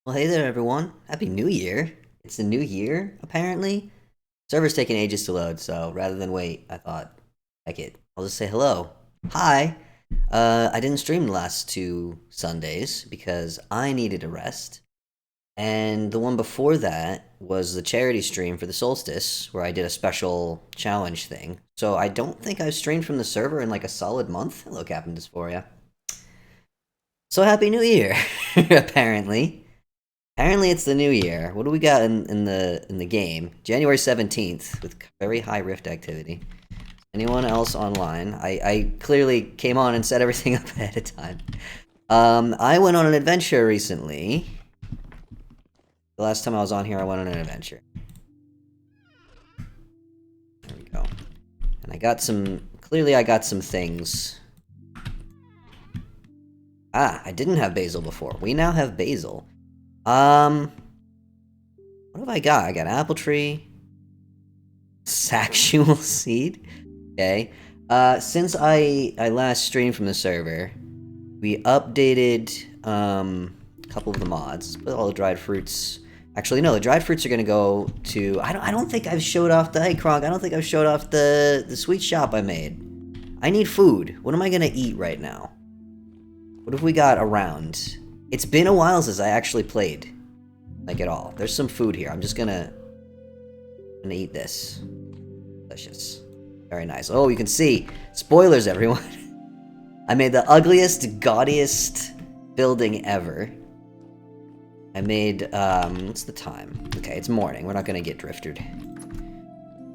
Well, hey there, everyone. Happy New Year. It's the new year, apparently. Server's taking ages to load, so rather than wait, I thought, heck it. I'll just say hello. Hi. I didn't stream the last two Sundays because I needed a rest. And the one before that was the charity stream for the solstice, where I did a special challenge thing. So I don't think I've streamed from the server in like a solid month. Hello, Captain Dysphoria. So Happy New Year, apparently. Apparently, it's the new year. What do we got in the game? January 17th with very high rift activity. Anyone else online? I clearly came on and set everything up ahead of time. I went on an adventure recently. The last time I was on here, I went on an adventure. There we go. And I got some. Clearly, I got some things. Ah, I didn't have basil before. We now have basil. What have I got? I got apple tree, Saxual seed. Okay. Since I last streamed from the server, we updated a couple of the mods. Put all the dried fruits. Actually, no, the dried fruits are gonna go to. I don't think I've showed off the. Hey, Kronk, I don't think I've showed off the sweet shop I made. I need food. What am I gonna eat right now? What have we got around? It's been a while since I actually played, like, at all. There's some food here. I'm just gonna eat this. Delicious. Very nice. Oh, you can see. Spoilers, everyone. I made the ugliest, gaudiest building ever. I made, what's the time? Okay, it's morning. We're not gonna get drifted.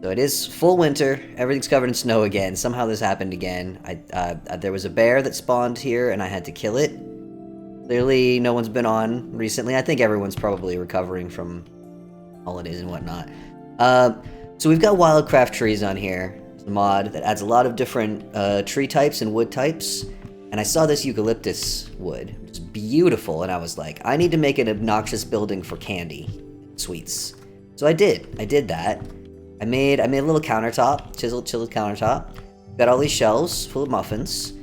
So it is full winter. Everything's covered in snow again. Somehow this happened again. There was a bear that spawned here, and I had to kill it. Clearly, no one's been on recently. I think everyone's probably recovering from holidays and whatnot. So we've got wildcraft trees on here. It's a mod that adds a lot of different tree types and wood types. And I saw this eucalyptus wood. It's beautiful, and I was like, I need to make an obnoxious building for candy sweets. So I did. I did that. I made a little countertop, chiseled countertop. Got all these shelves full of muffins.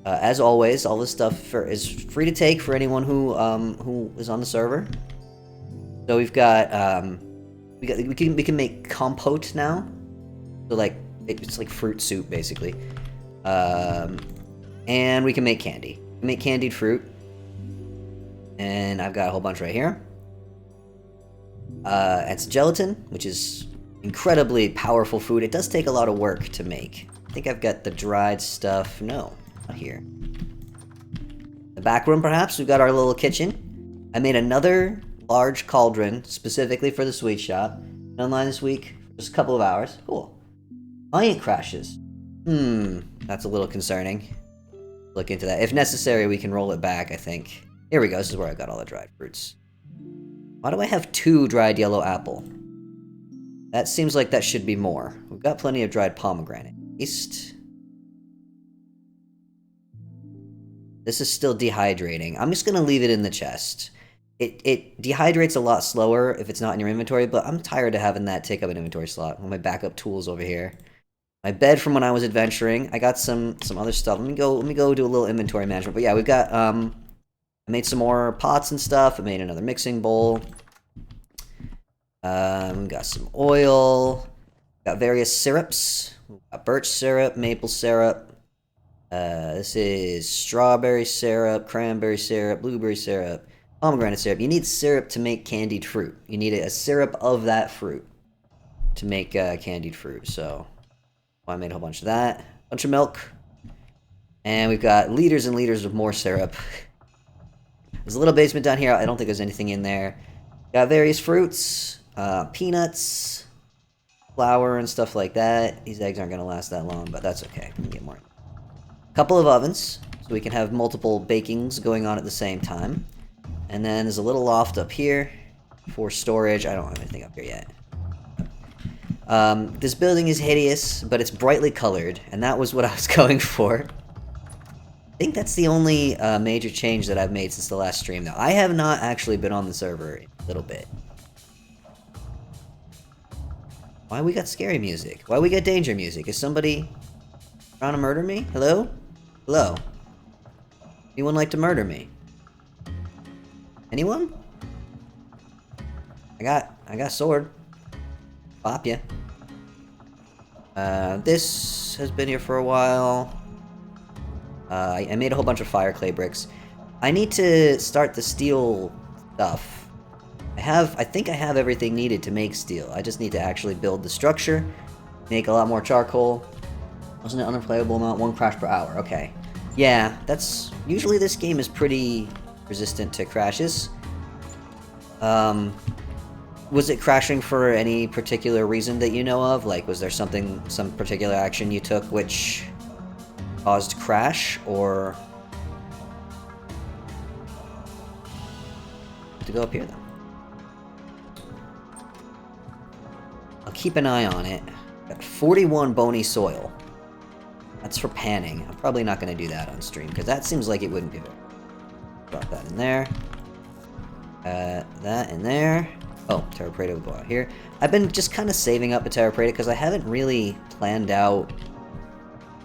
As always, all this stuff is free to take for anyone who is on the server. So we've got we can make compote now. So like it's like fruit soup basically, and we can make candy. We can make candied fruit, and I've got a whole bunch right here. And some gelatin, which is incredibly powerful food. It does take a lot of work to make. I think I've got the dried stuff. No. Here. The back room, perhaps, we've got our little kitchen. I made another large cauldron specifically for the sweet shop. Been online this week for just a couple of hours. Cool. Client crashes. That's a little concerning. Look into that. If necessary, we can roll it back, I think. Here we go. This is where I got all the dried fruits. Why do I have 2 dried yellow apple? That seems like that should be more. We've got plenty of dried pomegranate. East. This is still dehydrating. I'm just gonna leave it in the chest. It dehydrates a lot slower if it's not in your inventory, but I'm tired of having that take up an inventory slot. My backup tools over here. My bed from when I was adventuring. I got some other stuff. Let me go do a little inventory management. But yeah, we've got I made some more pots and stuff. I made another mixing bowl. We got some oil. Got various syrups. Got birch syrup, maple syrup. This is strawberry syrup, cranberry syrup, blueberry syrup, pomegranate syrup. You need syrup to make candied fruit. You need a syrup of that fruit to make candied fruit. So I made a whole bunch of that. Bunch of milk. And we've got liters and liters of more syrup. There's a little basement down here. I don't think there's anything in there. Got various fruits, peanuts, flour, and stuff like that. These eggs aren't going to last that long, but that's okay. We can get more. Couple of ovens, so we can have multiple bakings going on at the same time. And then there's a little loft up here for storage. I don't have anything up here yet. This building is hideous, but it's brightly colored, and that was what I was going for. I think that's the only major change that I've made since the last stream, though. I have not actually been on the server in a little bit. Why we got scary music? Why we got danger music? Is somebody trying to murder me? Hello? Hello? Anyone like to murder me? Anyone? I got sword. Bop ya. This has been here for a while. I made a whole bunch of fire clay bricks. I need to start the steel stuff. I think I have everything needed to make steel. I just need to actually build the structure, make a lot more charcoal. Wasn't it unplayable amount? 1 crash per hour. Okay. Yeah, that's... Usually this game is pretty resistant to crashes. Was it crashing for any particular reason that you know of? Like, was there some particular action you took which caused crash, or... To go up here, then. I'll keep an eye on it. Got 41 bony soil. That's for panning. I'm probably not going to do that on stream, because that seems like it wouldn't be very... Drop that in there. That in there. Oh, Terra Preta will go out here. I've been just kind of saving up a Terra Preta, because I haven't really planned out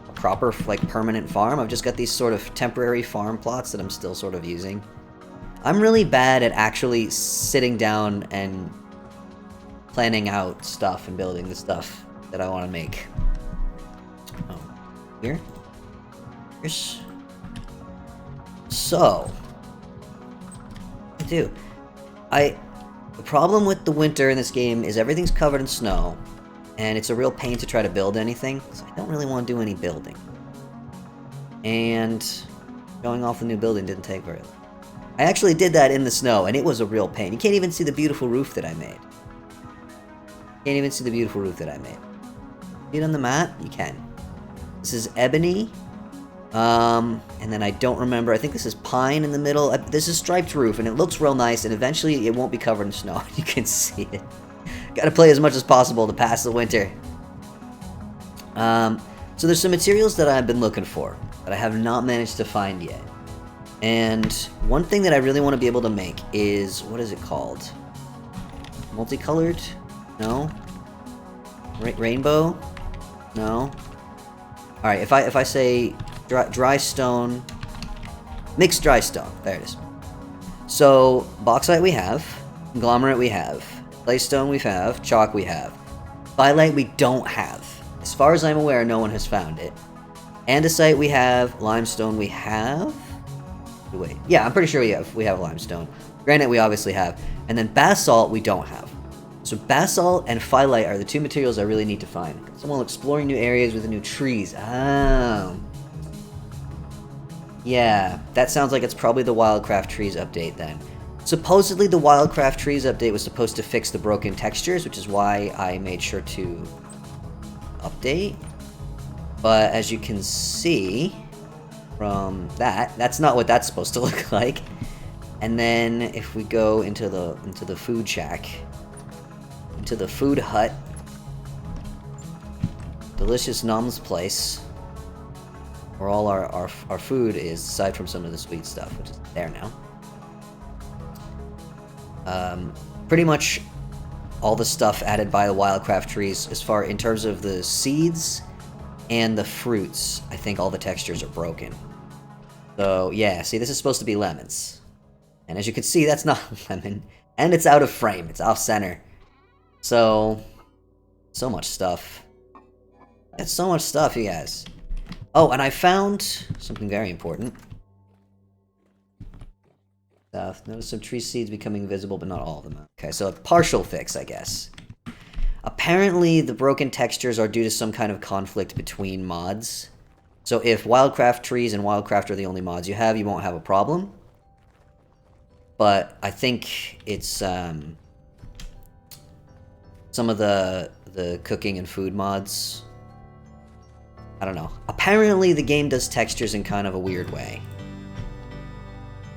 a proper, like, permanent farm. I've just got these sort of temporary farm plots that I'm still sort of using. I'm really bad at actually sitting down and planning out stuff and building the stuff that I want to make. Oh, here? Here's... So... I do. The problem with the winter in this game is everything's covered in snow, and it's a real pain to try to build anything, so I don't really want to do any building. And going off the new building didn't take very long. I actually did that in the snow, and it was a real pain. You can't even see the beautiful roof that I made. Can't even see the beautiful roof that I made. See it on the map? You can. This is ebony. And then I don't remember. I think this is pine in the middle. This is striped roof, and it looks real nice, and eventually it won't be covered in snow. You can see it. Gotta play as much as possible to pass the winter. So there's some materials that I've been looking for, that I have not managed to find yet. And one thing that I really want to be able to make is, what is it called? Multicolored? No? Rainbow? No? Alright, if I say dry stone, mixed dry stone, there it is. So, bauxite we have, conglomerate we have, claystone we have, chalk we have. Phyllite we don't have. As far as I'm aware, no one has found it. Andesite we have, limestone we have. Wait, yeah, I'm pretty sure we have limestone. Granite we obviously have, and then basalt we don't have. So basalt and phyllite are the two materials I really need to find. So while exploring new areas with the new trees. Oh. Yeah, that sounds like it's probably the Wildcraft Trees update then. Supposedly the Wildcraft Trees update was supposed to fix the broken textures, which is why I made sure to update. But as you can see from that, that's not what that's supposed to look like. And then if we go into the food shack, into the food hut, delicious Num's place, where all our food is, aside from some of the sweet stuff, which is there now. Pretty much all the stuff added by the Wildcraft Trees, as far in terms of the seeds and the fruits, I think all the textures are broken. So yeah, see, this is supposed to be lemons, and as you can see, that's not a lemon, and it's out of frame, it's off center. So much stuff. That's so much stuff, you guys. Oh, and I found something very important. Notice some tree seeds becoming visible, but not all of them. Okay, so a partial fix, I guess. Apparently, the broken textures are due to some kind of conflict between mods. So if Wildcraft Trees and Wildcraft are the only mods you have, you won't have a problem. But I think it's some of the cooking and food mods. I don't know. Apparently, the game does textures in kind of a weird way.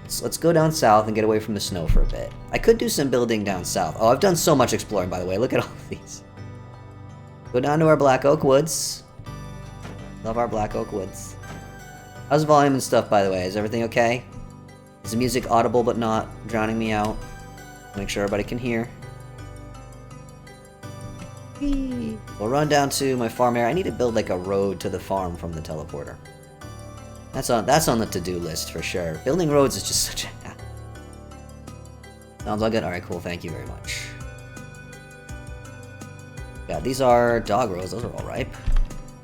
So let's go down south and get away from the snow for a bit. I could do some building down south. Oh, I've done so much exploring, by the way. Look at all of these. Go down to our Black Oak Woods. Love our Black Oak Woods. How's volume and stuff, by the way? Is everything okay? Is the music audible but not drowning me out? Make sure everybody can hear. We'll run down to my farm area. I need to build like a road to the farm from the teleporter. That's on the to-do list for sure. Building roads is just such a... Sounds all good? Alright, cool. Thank you very much. Yeah, these are dog rolls. Those are all ripe.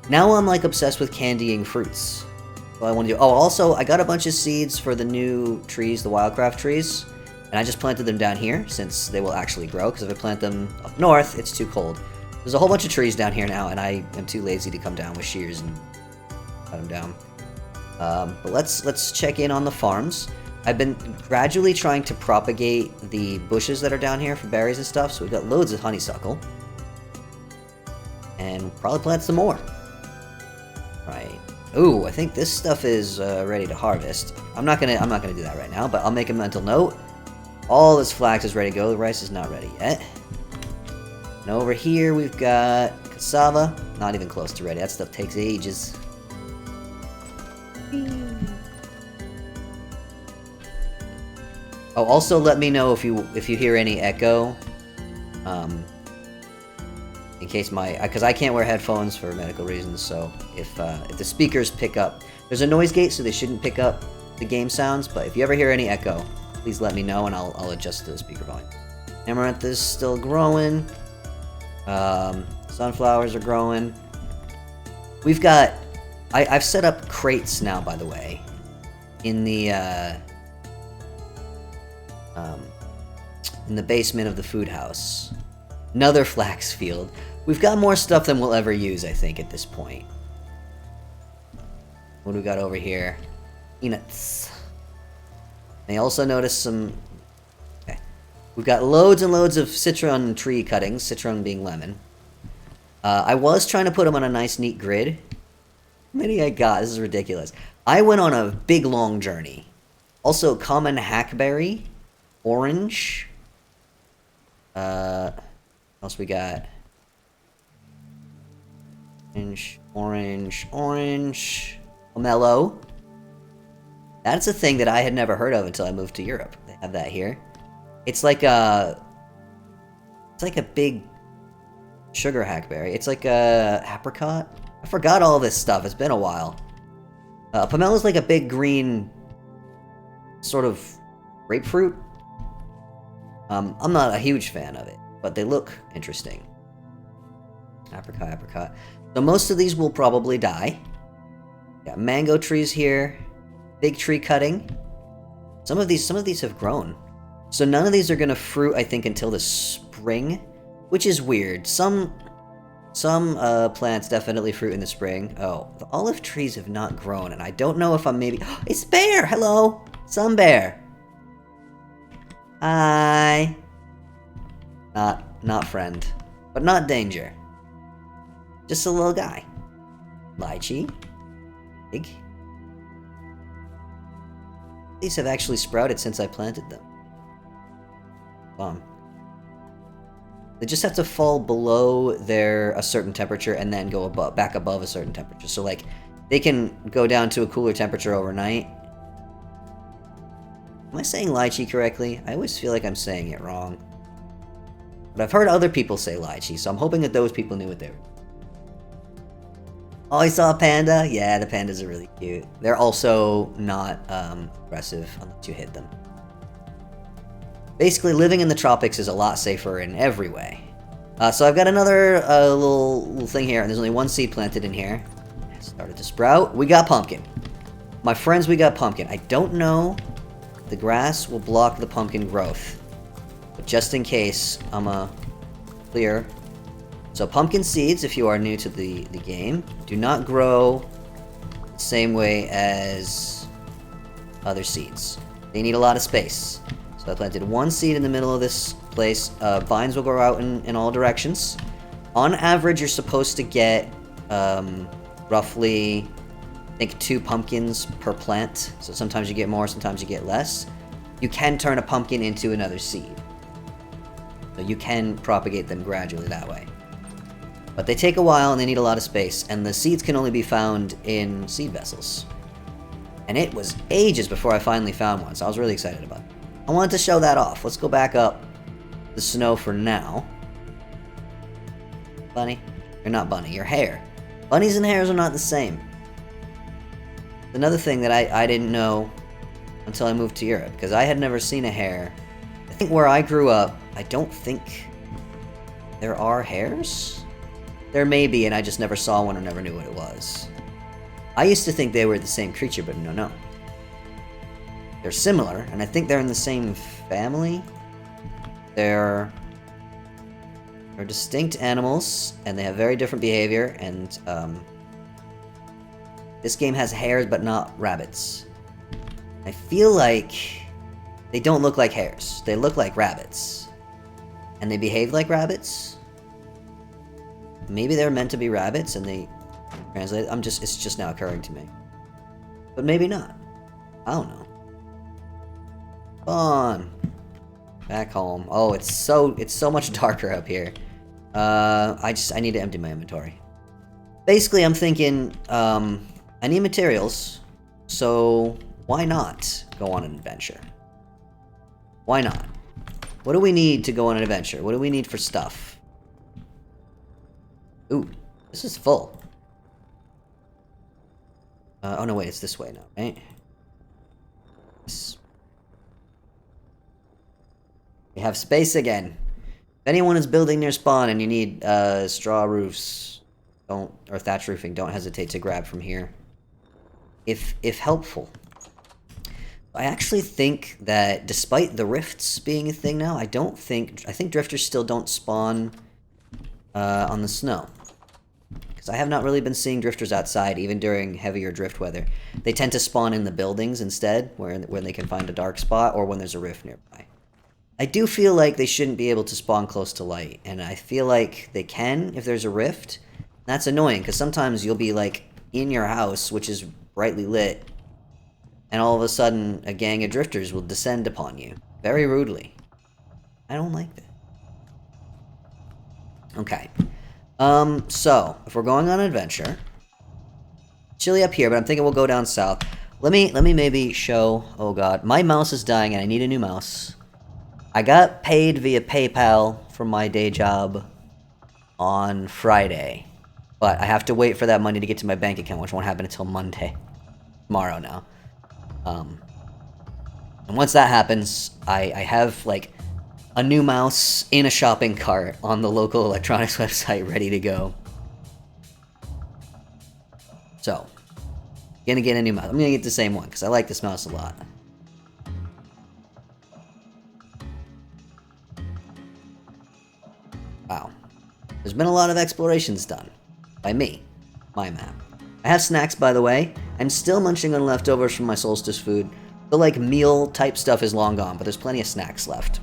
Now I'm like obsessed with candying fruits. So I want to do. Oh, also I got a bunch of seeds for the new trees, the wildcraft trees, and I just planted them down here since they will actually grow. Because if I plant them up north, it's too cold. There's a whole bunch of trees down here now, and I am too lazy to come down with shears and cut them down. But let's check in on the farms. I've been gradually trying to propagate the bushes that are down here for berries and stuff. So we've got loads of honeysuckle, and probably plant some more. Right. Ooh, I think this stuff is ready to harvest. I'm not gonna do that right now, but I'll make a mental note. All this flax is ready to go. The rice is not ready yet. And over here we've got cassava. Not even close to ready. That stuff takes ages. Oh, also let me know if you hear any echo. In case because I can't wear headphones for medical reasons, so if the speakers pick up, there's a noise gate, so they shouldn't pick up the game sounds. But if you ever hear any echo, please let me know, and I'll adjust the speaker volume. Amaranth is still growing. Sunflowers are growing. We've got. I've set up crates now, by the way, in the basement of the food house. Another flax field. We've got more stuff than we'll ever use, I think, at this point. What do we got over here? Peanuts. I also noticed some... Okay. We've got loads and loads of citron tree cuttings, citron being lemon. I was trying to put them on a nice, neat grid. How many I got? This is ridiculous. I went on a big, long journey. Also, common hackberry. Orange. What else we got? Orange. Pomelo. That's a thing that I had never heard of until I moved to Europe. They have that here. It's like a big sugar hackberry. It's like a apricot. I forgot all this stuff. It's been a while. Pomelo's like a big green sort of grapefruit. I'm not a huge fan of it, but they look interesting. Apricot. So most of these will probably die. Got mango trees here. Big tree cutting. Some of these have grown. So none of these are gonna fruit, I think, until the spring, which is weird. Some plants definitely fruit in the spring. Oh, the olive trees have not grown, and I don't know if I'm maybe... It's Bear! Hello! Some Bear! Hi! Not friend. But not danger. Just a little guy. Lychee. Pig. These have actually sprouted since I planted them. They just have to fall below a certain temperature and then go back above a certain temperature. So like, they can go down to a cooler temperature overnight. Am I saying lychee correctly? I always feel like I'm saying it wrong. But I've heard other people say lychee, so I'm hoping that those people knew what they were. Oh, I saw a panda? Yeah, the pandas are really cute. They're also not aggressive unless you hit them. Basically, living in the tropics is a lot safer in every way. So I've got another little thing here, and there's only one seed planted in here. It started to sprout. We got pumpkin. My friends, we got pumpkin. I don't know if the grass will block the pumpkin growth. But just in case, I'm clear. So pumpkin seeds, if you are new to the game, do not grow the same way as other seeds. They need a lot of space. So I planted one seed in the middle of this place. Vines will grow out in all directions. On average, you're supposed to get roughly, I think, 2 pumpkins per plant. So sometimes you get more, sometimes you get less. You can turn a pumpkin into another seed. So you can propagate them gradually that way. But they take a while and they need a lot of space, and the seeds can only be found in seed vessels. And it was ages before I finally found one, so I was really excited about it. I wanted to show that off. Let's go back up the snow for now. Bunny? You're not bunny, you're hare. Bunnies and hares are not the same. Another thing that I didn't know until I moved to Europe, because I had never seen a hare. I think where I grew up, I don't think there are hares. There may be, and I just never saw one or never knew what it was. I used to think they were the same creature, but no. They're similar, and I think they're in the same family. They're distinct animals, and they have very different behavior, and this game has hares, but not rabbits. I feel like they don't look like hares. They look like rabbits. And they behave like rabbits? Maybe they're meant to be rabbits, and they translate. It's just now occurring to me. But maybe not. I don't know. On. Back home. Oh, it's so much darker up here. I need to empty my inventory. Basically, I'm thinking, I need materials, so why not go on an adventure? Why not? What do we need to go on an adventure? What do we need for stuff? Ooh, this is full. Oh no, wait, it's this way now, right? We have space again. If anyone is building near spawn and you need straw roofs, or thatch roofing, don't hesitate to grab from here. If helpful. I actually think that despite the rifts being a thing now, I think drifters still don't spawn on the snow. Because I have not really been seeing drifters outside, even during heavier drift weather. They tend to spawn in the buildings instead, when they can find a dark spot, or when there's a rift nearby. I do feel like they shouldn't be able to spawn close to light, and I feel like they can if there's a rift. That's annoying, because sometimes you'll be, like, in your house, which is brightly lit, and all of a sudden, a gang of drifters will descend upon you. Very rudely. I don't like that. Okay. So, if we're going on an adventure... Chilly up here, but I'm thinking we'll go down south. Let me maybe show... Oh god, my mouse is dying and I need a new mouse. I got paid via PayPal for my day job on Friday. But I have to wait for that money to get to my bank account, which won't happen until Monday. Tomorrow now. And once that happens, I have, like, a new mouse in a shopping cart on the local electronics website ready to go. So, gonna get a new mouse. I'm gonna get the same one, because I like this mouse a lot. Wow. There's been a lot of explorations done. By me. My map. I have snacks, by the way. I'm still munching on leftovers from my solstice food. The, like, meal-type stuff is long gone, but there's plenty of snacks left.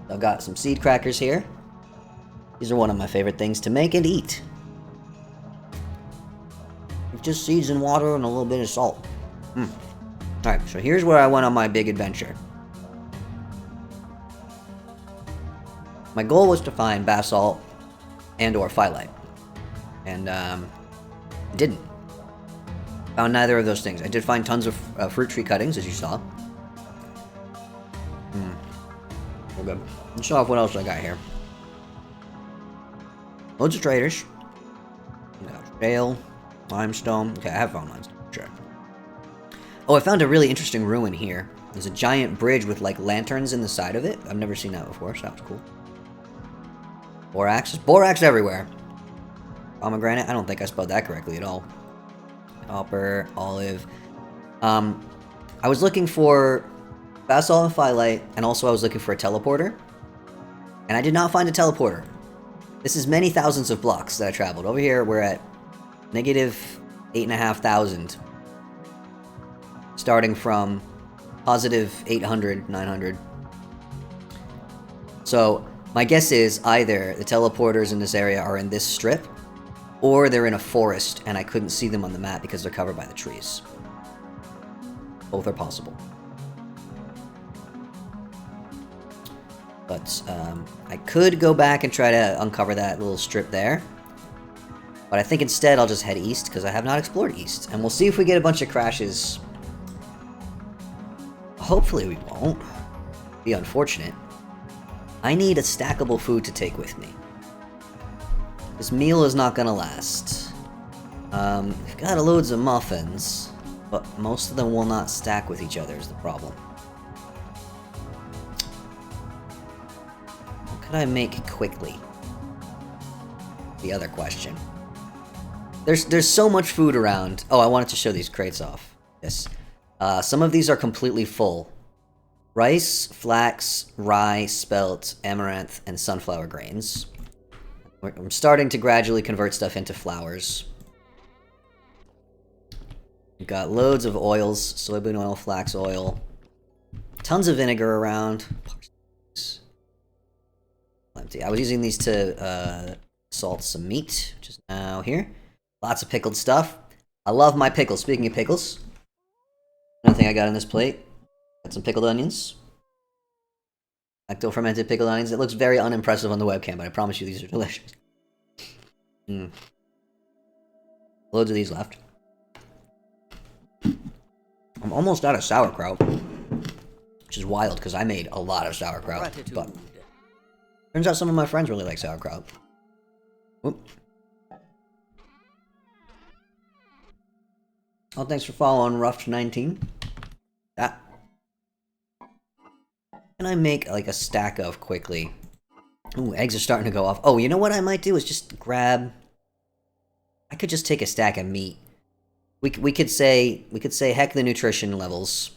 I've got some seed crackers here. These are one of my favorite things to make and eat. It's just seeds and water and a little bit of salt. Alright, so here's where I went on my big adventure. My goal was to find basalt and or phyllite. And, didn't. Found neither of those things. I did find tons of fruit tree cuttings, as you saw. Okay. Let's show off what else I got here. Loads of traders. We got shale, limestone. Okay, I have found limestone, sure. Oh, I found a really interesting ruin here. There's a giant bridge with, like, lanterns in the side of it. I've never seen that before, so that was cool. Borax. There's borax everywhere. Pomegranate. I don't think I spelled that correctly at all. Copper, olive. I was looking for basalt and phyllite, and also I was looking for a teleporter. And I did not find a teleporter. This is many thousands of blocks that I traveled. Over here, we're at negative 8,500. Starting from positive 800, 900. So, my guess is either the teleporters in this area are in this strip, or they're in a forest and I couldn't see them on the map because they're covered by the trees. Both are possible. But I could go back and try to uncover that little strip there. But I think instead I'll just head east because I have not explored east. And we'll see if we get a bunch of crashes. Hopefully we won't. Be unfortunate. I need a stackable food to take with me. This meal is not gonna last. We've got loads of muffins, but most of them will not stack with each other is the problem. What could I make quickly? the other question. There's so much food around. Oh, I wanted to show these crates off. Yes. Some of these are completely full. Rice, flax, rye, spelt, amaranth, and sunflower grains. I'm starting to gradually convert stuff into flours. We've got loads of oils, soybean oil, flax oil. Tons of vinegar around. Empty. I was using these to salt some meat, which is now here. Lots of pickled stuff. I love my pickles. Speaking of pickles, another thing I got on this plate. Got some pickled onions. Lacto-fermented pickled onions. It looks very unimpressive on the webcam, but I promise you these are delicious. Loads of these left. I'm almost out of sauerkraut. Which is wild, because I made a lot of sauerkraut. But turns out some of my friends really like sauerkraut. Oop. Oh, thanks for following, Ruff19. That. Can I make, like, a stack of quickly? Ooh, eggs are starting to go off. Oh, you know what I might do is just grab... I could just take a stack of meat. We could say heck the nutrition levels.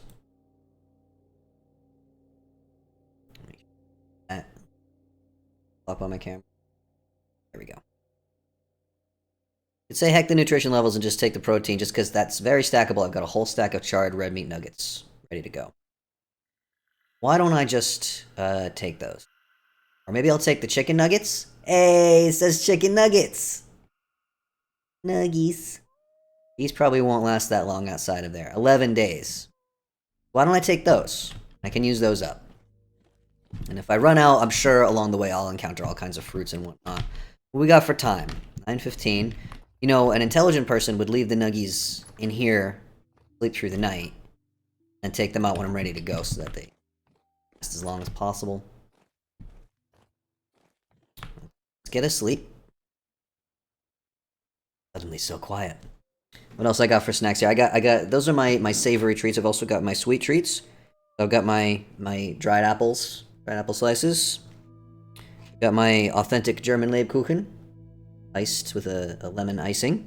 Up on my camera. There we go. Could say heck the nutrition levels and just take the protein, just because that's very stackable. I've got a whole stack of charred red meat nuggets ready to go. Why don't I just take those? Or maybe I'll take the chicken nuggets? Hey, it says chicken nuggets! Nuggies. These probably won't last that long outside of there. 11 days. Why don't I take those? I can use those up. And if I run out, I'm sure along the way I'll encounter all kinds of fruits and whatnot. What we got for time? 9:15. You know, an intelligent person would leave the nuggies in here, sleep through the night, and take them out when I'm ready to go so that they last as long as possible. Let's get asleep. Suddenly so quiet. What else I got for snacks here? I got those are my savory treats. I've also got my sweet treats. I've got my dried apple slices. Got my authentic German Lebkuchen, iced with a lemon icing.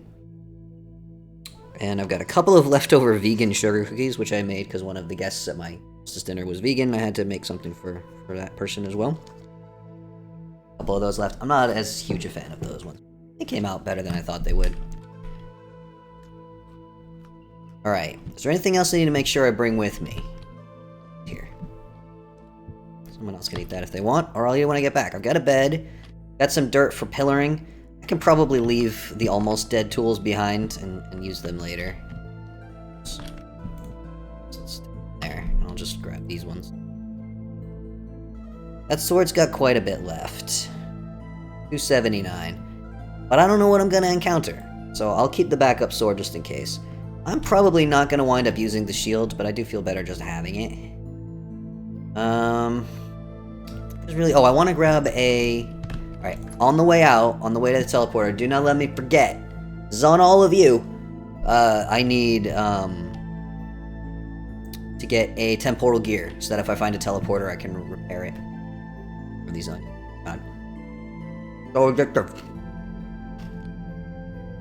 And I've got a couple of leftover vegan sugar cookies, which I made because one of the guests at my hostess dinner was vegan. I had to make something for that person as well. A couple of those left. I'm not as huge a fan of those ones. They came out better than I thought they would. Alright, is there anything else I need to make sure I bring with me? Here. Someone else can eat that if they want, or I'll eat it when I get back. I've got a bed, got some dirt for pillaring. I can probably leave the almost dead tools behind and use them later. So there, and I'll just grab these ones. That sword's got quite a bit left. 279. But I don't know what I'm gonna encounter, so I'll keep the backup sword just in case. I'm probably not going to wind up using the shield, but I do feel better just having it. Really... Oh, I want to grab a... Alright, on the way out, on the way to the teleporter, do not let me forget. This is on all of you. I need, to get a temporal gear, so that if I find a teleporter, I can repair it. For these on. God. So addictive.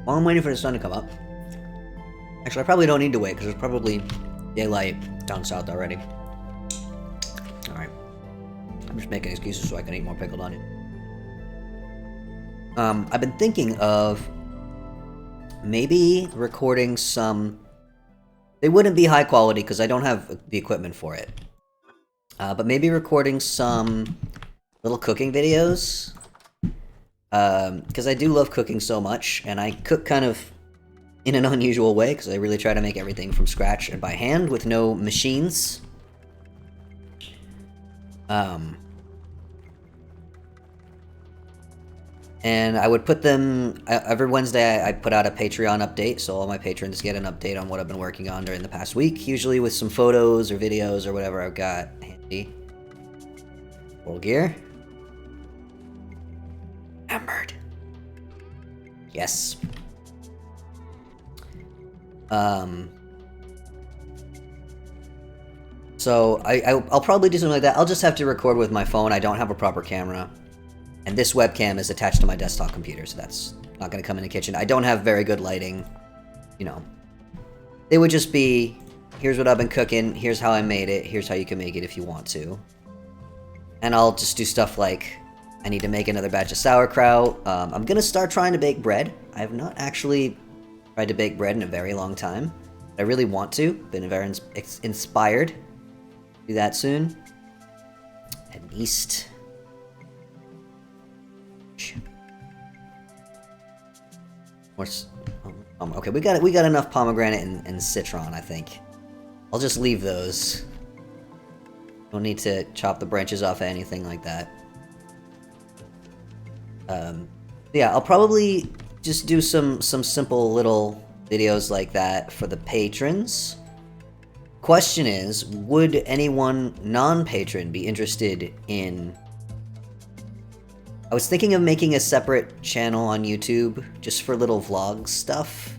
While I'm waiting for the sun to come up. Actually, I probably don't need to wait, because there's probably daylight down south already. Alright. I'm just making excuses so I can eat more pickled onion. I've been thinking of maybe recording some... They wouldn't be high quality, because I don't have the equipment for it. But maybe recording some little cooking videos. Because I do love cooking so much, and I cook kind of... in an unusual way, because I really try to make everything from scratch and by hand with no machines. And I would put them... every Wednesday I put out a Patreon update, so all my patrons get an update on what I've been working on during the past week, usually with some photos or videos or whatever I've got handy. Full gear. Hammered. Yes. So I'll probably do something like that. I'll just have to record with my phone. I don't have a proper camera. And this webcam is attached to my desktop computer, so that's not going to come in the kitchen. I don't have very good lighting, you know. It would just be, here's what I've been cooking, here's how I made it, here's how you can make it if you want to. And I'll just do stuff like, I need to make another batch of sauerkraut. I'm going to start trying to bake bread. I have not actually tried to bake bread in a very long time. I really want to. Been very inspired. Do that soon. Heading east. Okay, we got enough pomegranate and citron, I think. I'll just leave those. Don't need to chop the branches off of anything like that. Yeah, I'll probably just do some simple little videos like that for the patrons. Question is, would anyone non-patron be interested in... I was thinking of making a separate channel on YouTube just for little vlog stuff.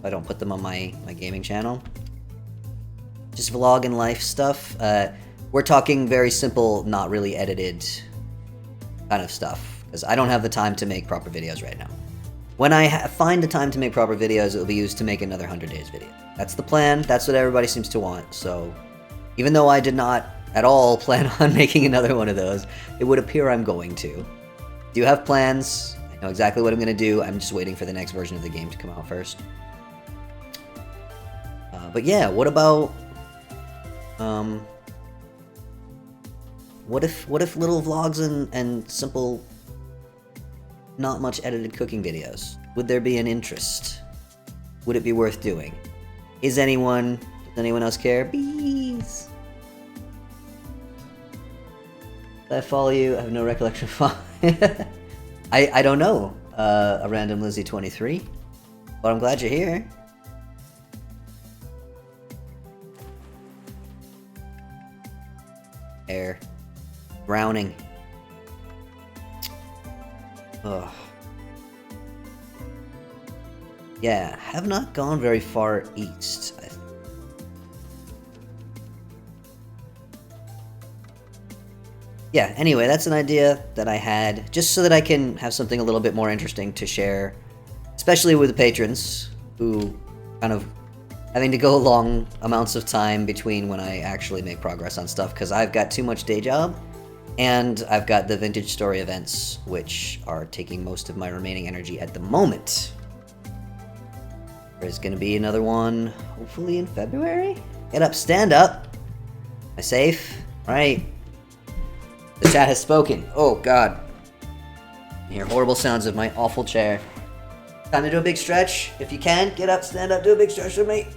I don't put them on my gaming channel. Just vlog and life stuff. We're talking very simple, not really edited kind of stuff. Because I don't have the time to make proper videos right now. When I find the time to make proper videos, it will be used to make another 100 Days video. That's the plan. That's what everybody seems to want. So, even though I did not at all plan on making another one of those, it would appear I'm going to. Do you have plans? I know exactly what I'm going to do. I'm just waiting for the next version of the game to come out first. But yeah, what about... What if little vlogs and simple, not much edited cooking videos? Would there be an interest? Would it be worth doing? Does anyone else care? Bees! Did I follow you? I have no recollection of following. I don't know, a random Lizzie23, but I'm glad you're here. Air. Drowning. Ugh. Yeah, have not gone very far east, I think. Yeah, anyway, that's an idea that I had, just so that I can have something a little bit more interesting to share, especially with the patrons, who kind of having to go long amounts of time between when I actually make progress on stuff, because I've got too much day job, and I've got the Vintage Story events, which are taking most of my remaining energy at the moment. There's gonna be another one, hopefully in February? Get up, stand up! Am I safe? Right. The chat has spoken. Oh god. I hear horrible sounds of my awful chair. Time to do a big stretch. If you can, get up, stand up, do a big stretch with me.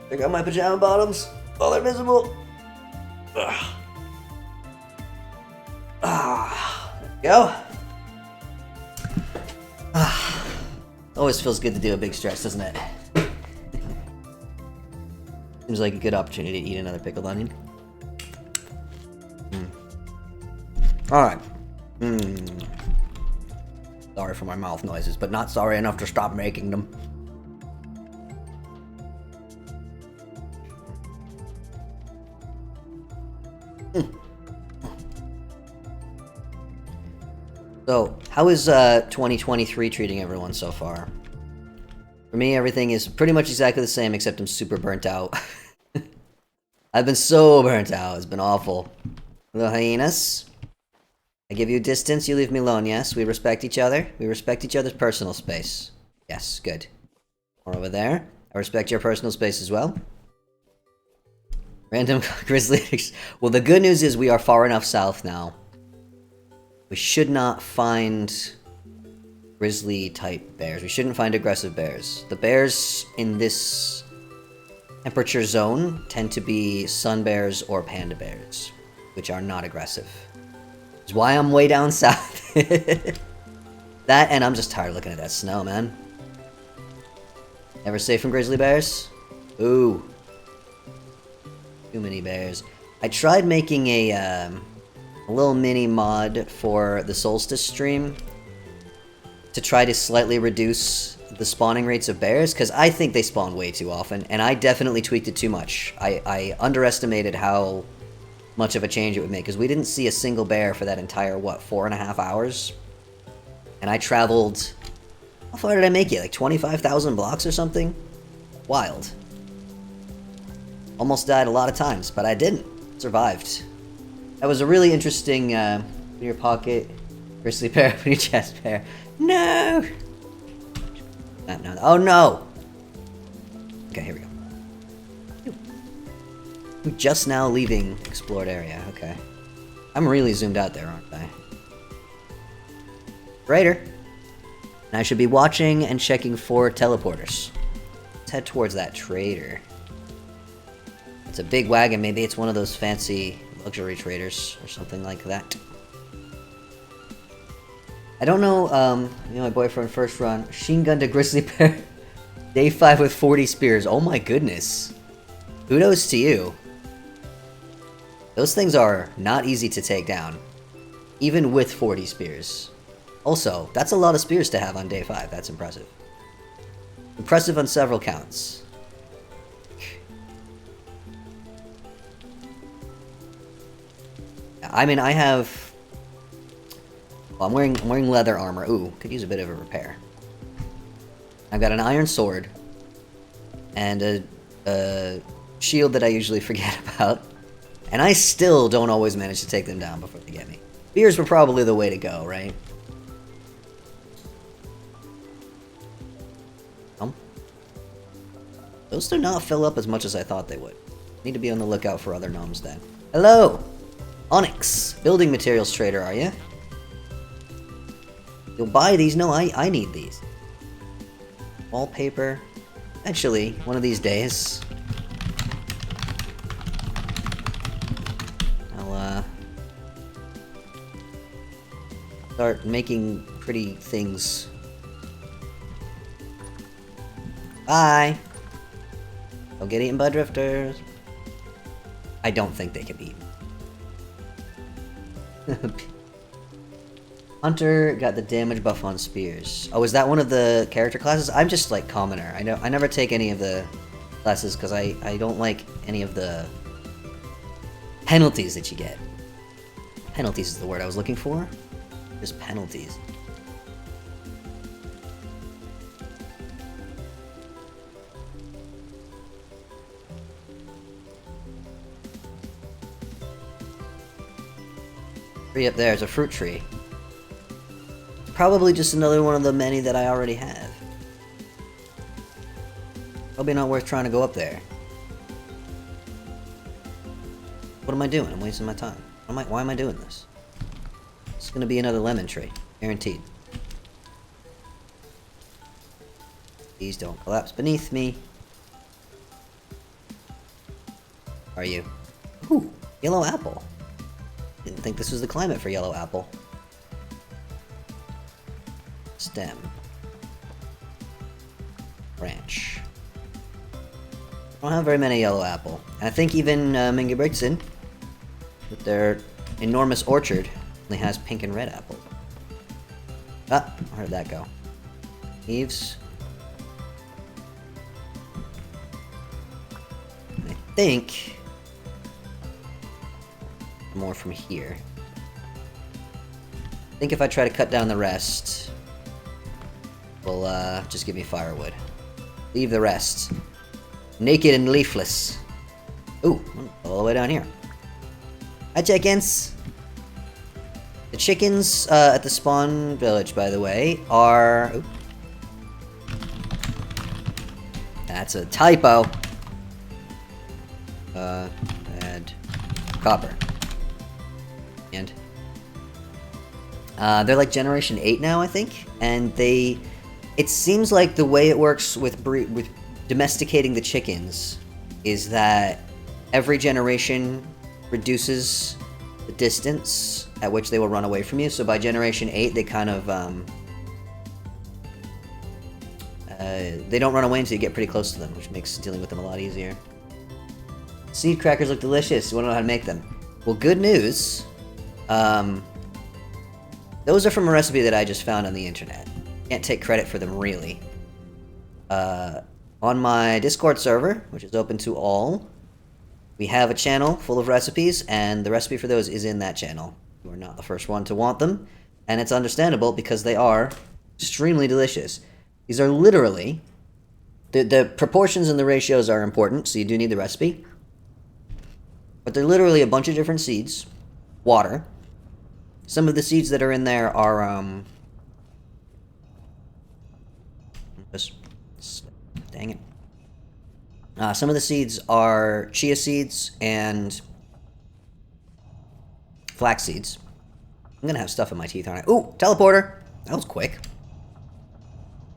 Check out my pajama bottoms. Oh, they're visible. There we go. Always feels good to do a big stretch, doesn't it? Seems like a good opportunity to eat another pickled onion. Alright. Sorry for my mouth noises, but not sorry enough to stop making them. So, how is 2023 treating everyone so far? For me, everything is pretty much exactly the same, except I'm super burnt out. I've been so burnt out, it's been awful. Hello, hyenas. I give you distance, you leave me alone, yes? We respect each other. We respect each other's personal space. Yes, good. Or over there. I respect your personal space as well. Random grizzly... Well, the good news is we are far enough south now. We should not find grizzly-type bears. We shouldn't find aggressive bears. The bears in this temperature zone tend to be sun bears or panda bears, which are not aggressive. Which is why I'm way down south. That, and I'm just tired of looking at that snow, man. Never safe from grizzly bears? Ooh. Too many bears. I tried making a little mini mod for the Solstice stream to try to slightly reduce the spawning rates of bears, because I think they spawn way too often, and I definitely tweaked it too much. I underestimated how much of a change it would make, because we didn't see a single bear for that entire, what, 4.5 hours? And I traveled... How far did I make it? Like 25,000 blocks or something? Wild. Almost died a lot of times, but I didn't. Survived. That was a really interesting, in your pocket, grizzly bear, in your chest bear. No! No. Oh no! Okay, here we go. We're just now leaving explored area, okay. I'm really zoomed out there, aren't I? Raider. And I should be watching and checking for teleporters. Let's head towards that trader. It's a big wagon, maybe it's one of those fancy luxury traders or something like that. I don't know, my boyfriend first run, machine gun to grizzly bear, day 5 with 40 spears. Oh my goodness. Kudos to you. Those things are not easy to take down, even with 40 spears. Also, that's a lot of spears to have on day 5. That's impressive. Impressive on several counts. I mean, I have... Well, I'm wearing leather armor. Ooh, could use a bit of a repair. I've got an iron sword. And a shield that I usually forget about. And I still don't always manage to take them down before they get me. Spears were probably the way to go, right? Those do not fill up as much as I thought they would. Need to be on the lookout for other gnomes then. Hello! Onyx! Building materials trader, are you? You'll buy these? No, I need these. Wallpaper. Actually, one of these days... I'll, start making pretty things. Bye! Don't get eaten by drifters. I don't think they can be eaten. Hunter got the damage buff on spears. Oh, is that one of the character classes? I'm just like commoner. I never take any of the classes because I don't like any of the penalties that you get. Penalties is the word I was looking for. Just penalties. Tree up there is a fruit tree. Probably just another one of the many that I already have. Probably not worth trying to go up there. What am I doing? I'm wasting my time. Why am I doing this? It's gonna be another lemon tree. Guaranteed. These don't collapse beneath me. Are you? Ooh, yellow apple. Didn't think this was the climate for yellow apple. Stem. Branch. I don't have very many yellow apple. And I think even Minga Brigtson, with their enormous orchard, only has pink and red apple. Ah, where did that go? Leaves. I think... more from here. I think if I try to cut down the rest, will just give me firewood. Leave the rest. Naked and leafless. Ooh, all the way down here. Hi, chickens! The chickens at the spawn village, by the way, are... Ooh. That's a typo. Add copper. And they're like generation 8 now, I think, and it seems like the way it works with domesticating the chickens is that every generation reduces the distance at which they will run away from you. So by generation 8, they kind of they don't run away until you get pretty close to them, which makes dealing with them a lot easier. Seed crackers look delicious. You want to know how to make them? Well, good news. Those are from a recipe that I just found on the internet. Can't take credit for them, really. On my Discord server, which is open to all We have a channel full of recipes, and the recipe for those is in that channel. You are not the first one to want them, and it's understandable because they are extremely delicious. These are literally... The proportions and the ratios are important, so you do need the recipe. But they're literally a bunch of different seeds, water. Some of the seeds that are in there are, dang it. Some of the seeds are chia seeds and flax seeds. I'm gonna have stuff in my teeth, aren't I? Ooh, teleporter! That was quick.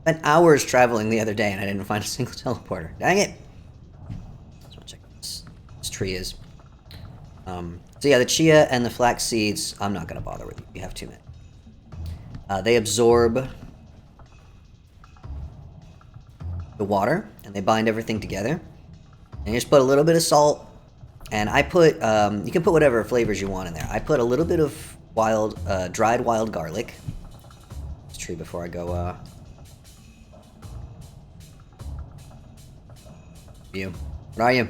Spent hours traveling the other day and I didn't find a single teleporter. Dang it! Just wanna check what this tree is. So yeah, the chia and the flax seeds, I'm not gonna bother with you. You have too many. They absorb the water and they bind everything together. And you just put a little bit of salt, and I put, you can put whatever flavors you want in there. I put a little bit of dried wild garlic. This tree before I go, You. What are you?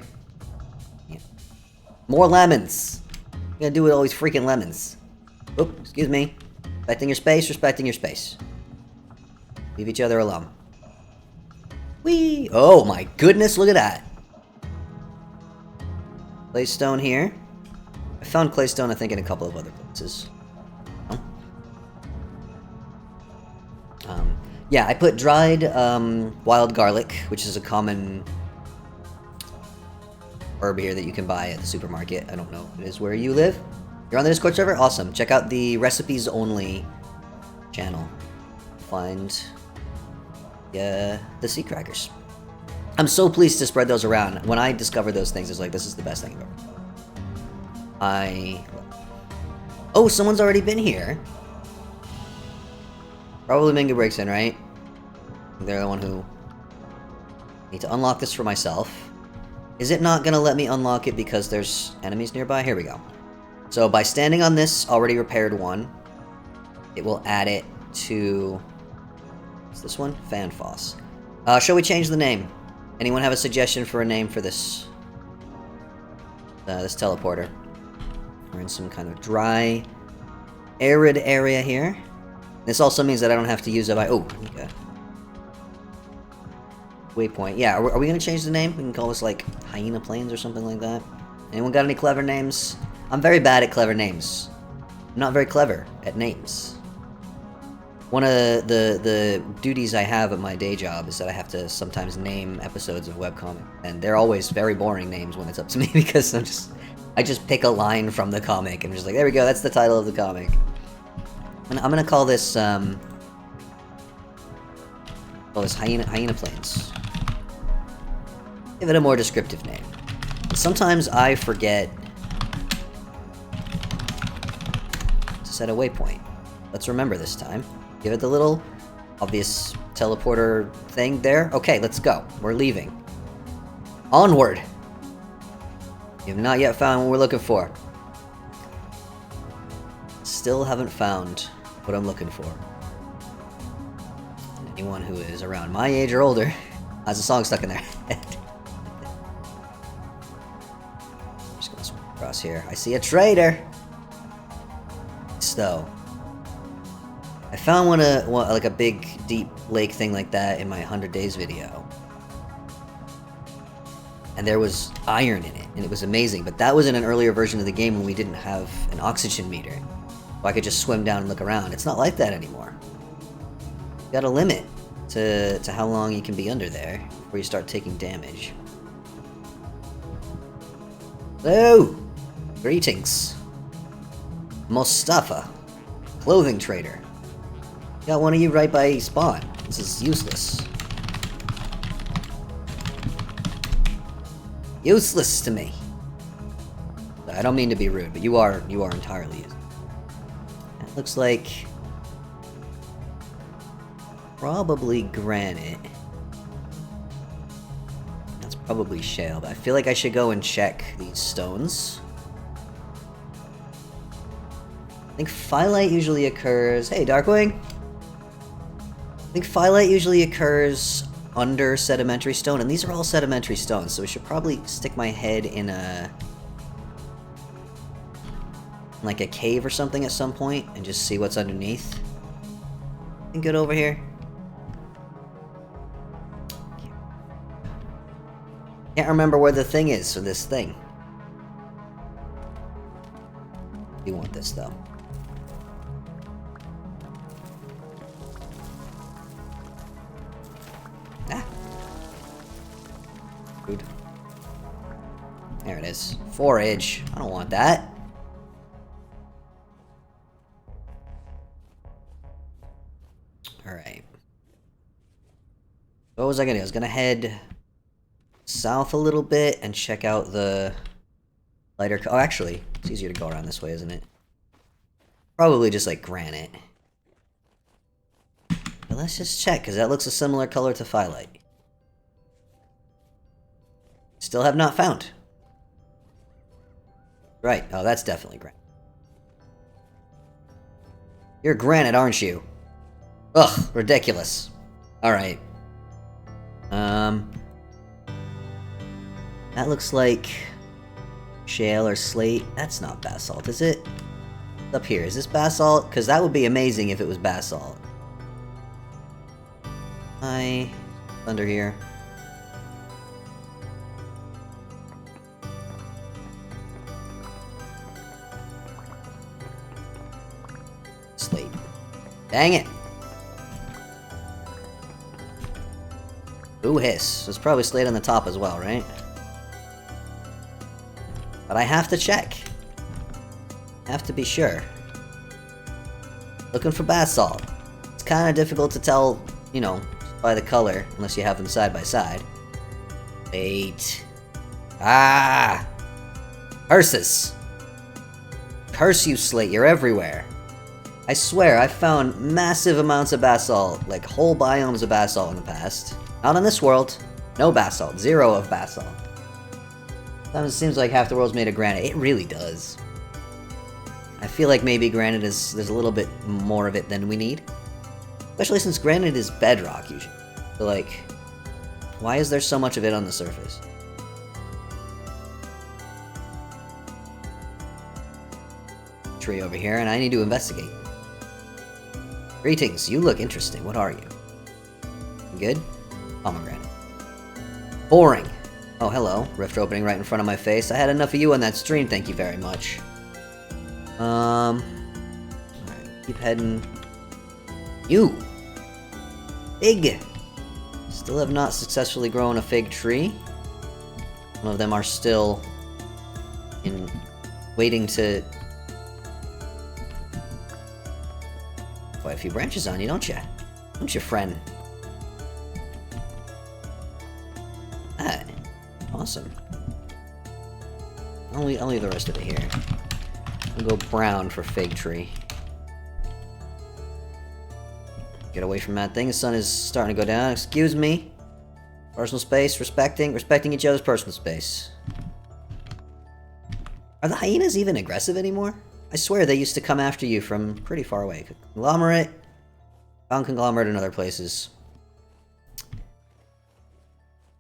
Yeah. More lemons! What are you gonna do with all these freaking lemons? Oop, excuse me. Respecting your space, respecting your space. Leave each other alone. Whee! Oh my goodness, look at that! Claystone here. I found claystone, I think, in a couple of other places. Oh. Yeah, I put dried wild garlic, which is a common herb here that you can buy at the supermarket. I don't know if it is where you live. You're on the Discord server? Awesome. Check out the recipes only channel. Find the sea crackers. I'm so pleased to spread those around. When I discovered those things, it's like, this is the best thing ever. Oh, someone's already been here. Probably Minga breaks in, right? They're the one who... Need to unlock this for myself. Is it not gonna let me unlock it because there's enemies nearby? Here we go. So by standing on this already repaired one, it will add it to... What's this one? Fanfoss. Shall we change the name? Anyone have a suggestion for a name for this? This teleporter. We're in some kind of dry, arid area here. This also means that I don't have to use it by... Oh, okay. Waypoint. Yeah, are we gonna change the name? We can call this, like, Hyena Plains or something like that. Anyone got any clever names? I'm very bad at clever names. I'm not very clever at names. One of the duties I have at my day job is that I have to sometimes name episodes of webcomic, and they're always very boring names when it's up to me because I just pick a line from the comic and I'm just like, there we go, that's the title of the comic. And I'm gonna call this Hyena Plains. Give it a more descriptive name. Sometimes I forget to set a waypoint. Let's remember this time. Give it the little obvious teleporter thing there. Okay, let's go. We're leaving. Onward! We have not yet found what we're looking for. Still haven't found what I'm looking for. And anyone who is around my age or older has a song stuck in their head. I'm just gonna swim across here. I see a trader! So, I found like a big, deep lake thing like that in my 100 Days video. And there was iron in it, and it was amazing. But that was in an earlier version of the game when we didn't have an oxygen meter. So I could just swim down and look around. It's not like that anymore. You got a limit to how long you can be under there before you start taking damage. Hello! Greetings. Mustafa. Clothing trader. Got one of you right by spawn. This is useless. Useless to me. I don't mean to be rude, but you are entirely useless. That looks like probably granite. That's probably shale, but I feel like I should go and check these stones. I think phyllite usually occurs... Hey, Darkwing! I think phyllite usually occurs under sedimentary stone, and these are all sedimentary stones, so we should probably stick my head in like a cave or something at some point and just see what's underneath. Anything good over here? Can't remember where the thing is for this thing. Do want this though. Ah. Food. There it is. Forage. I don't want that. Alright. What was I gonna do? I was gonna head south a little bit and check out the lighter... Oh, actually, it's easier to go around this way, isn't it? Probably just like granite. But let's just check, because that looks a similar color to phyllite. Still have not found. Right. Oh, that's definitely granite. You're granite, aren't you? Ugh, ridiculous. Alright. That looks like shale or slate. That's not basalt, is it? It's up here. Is this basalt? Because that would be amazing if it was basalt. Hi. Under here. Slate. Dang it. Ooh, hiss. There's probably slate on the top as well, right? But I have to check. Have to be sure. Looking for basalt. It's kind of difficult to tell, you know, by the color, unless you have them side by side. Wait. Ah! Curses! Curse you, slate, you're everywhere. I swear, I've found massive amounts of basalt, like whole biomes of basalt in the past. Not in this world. No basalt. 0 of basalt. Sometimes it seems like half the world's made of granite. It really does. I feel like maybe granite is... there's a little bit more of it than we need. Especially since granite is bedrock, usually. So, like... why is there so much of it on the surface? Tree over here, and I need to investigate. Greetings, you look interesting. What are you? You good? Pomegranate. Boring. Oh, hello. Rift opening right in front of my face. I had enough of you on that stream, thank you very much. Alright, keep heading. You! Fig! Still have not successfully grown a fig tree. Some of them are still in... waiting to... quite a few branches on you, don't you? Don't you, friend? Ah, awesome. I'll leave the rest of it here. We'll go brown for fig tree. Get away from that thing. The sun is starting to go down. Excuse me. Personal space, respecting each other's personal space. Are the hyenas even aggressive anymore? I swear they used to come after you from pretty far away. Conglomerate. Found conglomerate in other places.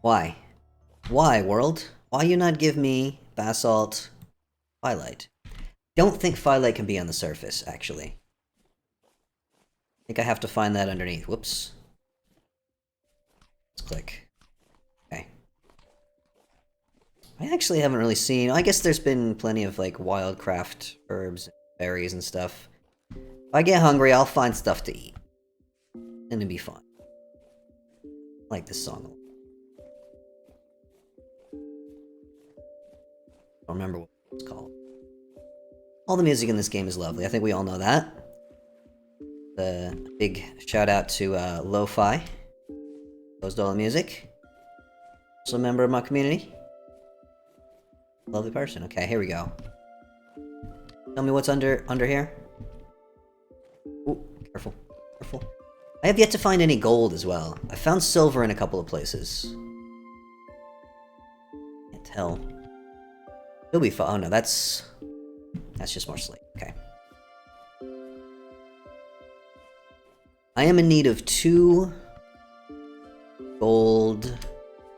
Why? Why, world? Why you not give me basalt phyllite? Don't think phyllite can be on the surface, actually. I think I have to find that underneath. Whoops. Let's click. Okay. I actually haven't really seen... I guess there's been plenty of, like, wildcraft herbs, berries, and stuff. If I get hungry, I'll find stuff to eat. And it'll be fun. I like this song a lot. I don't remember what it's called. All the music in this game is lovely. I think we all know that. A big shout out to Lo-Fi. Composed all the music. Also a member of my community. Lovely person. Okay, here we go. Tell me what's under here. Ooh, careful. Careful. I have yet to find any gold as well. I found silver in a couple of places. Can't tell. It'll be fun. Oh no, that's just more slate. Okay. I am in need of 2 gold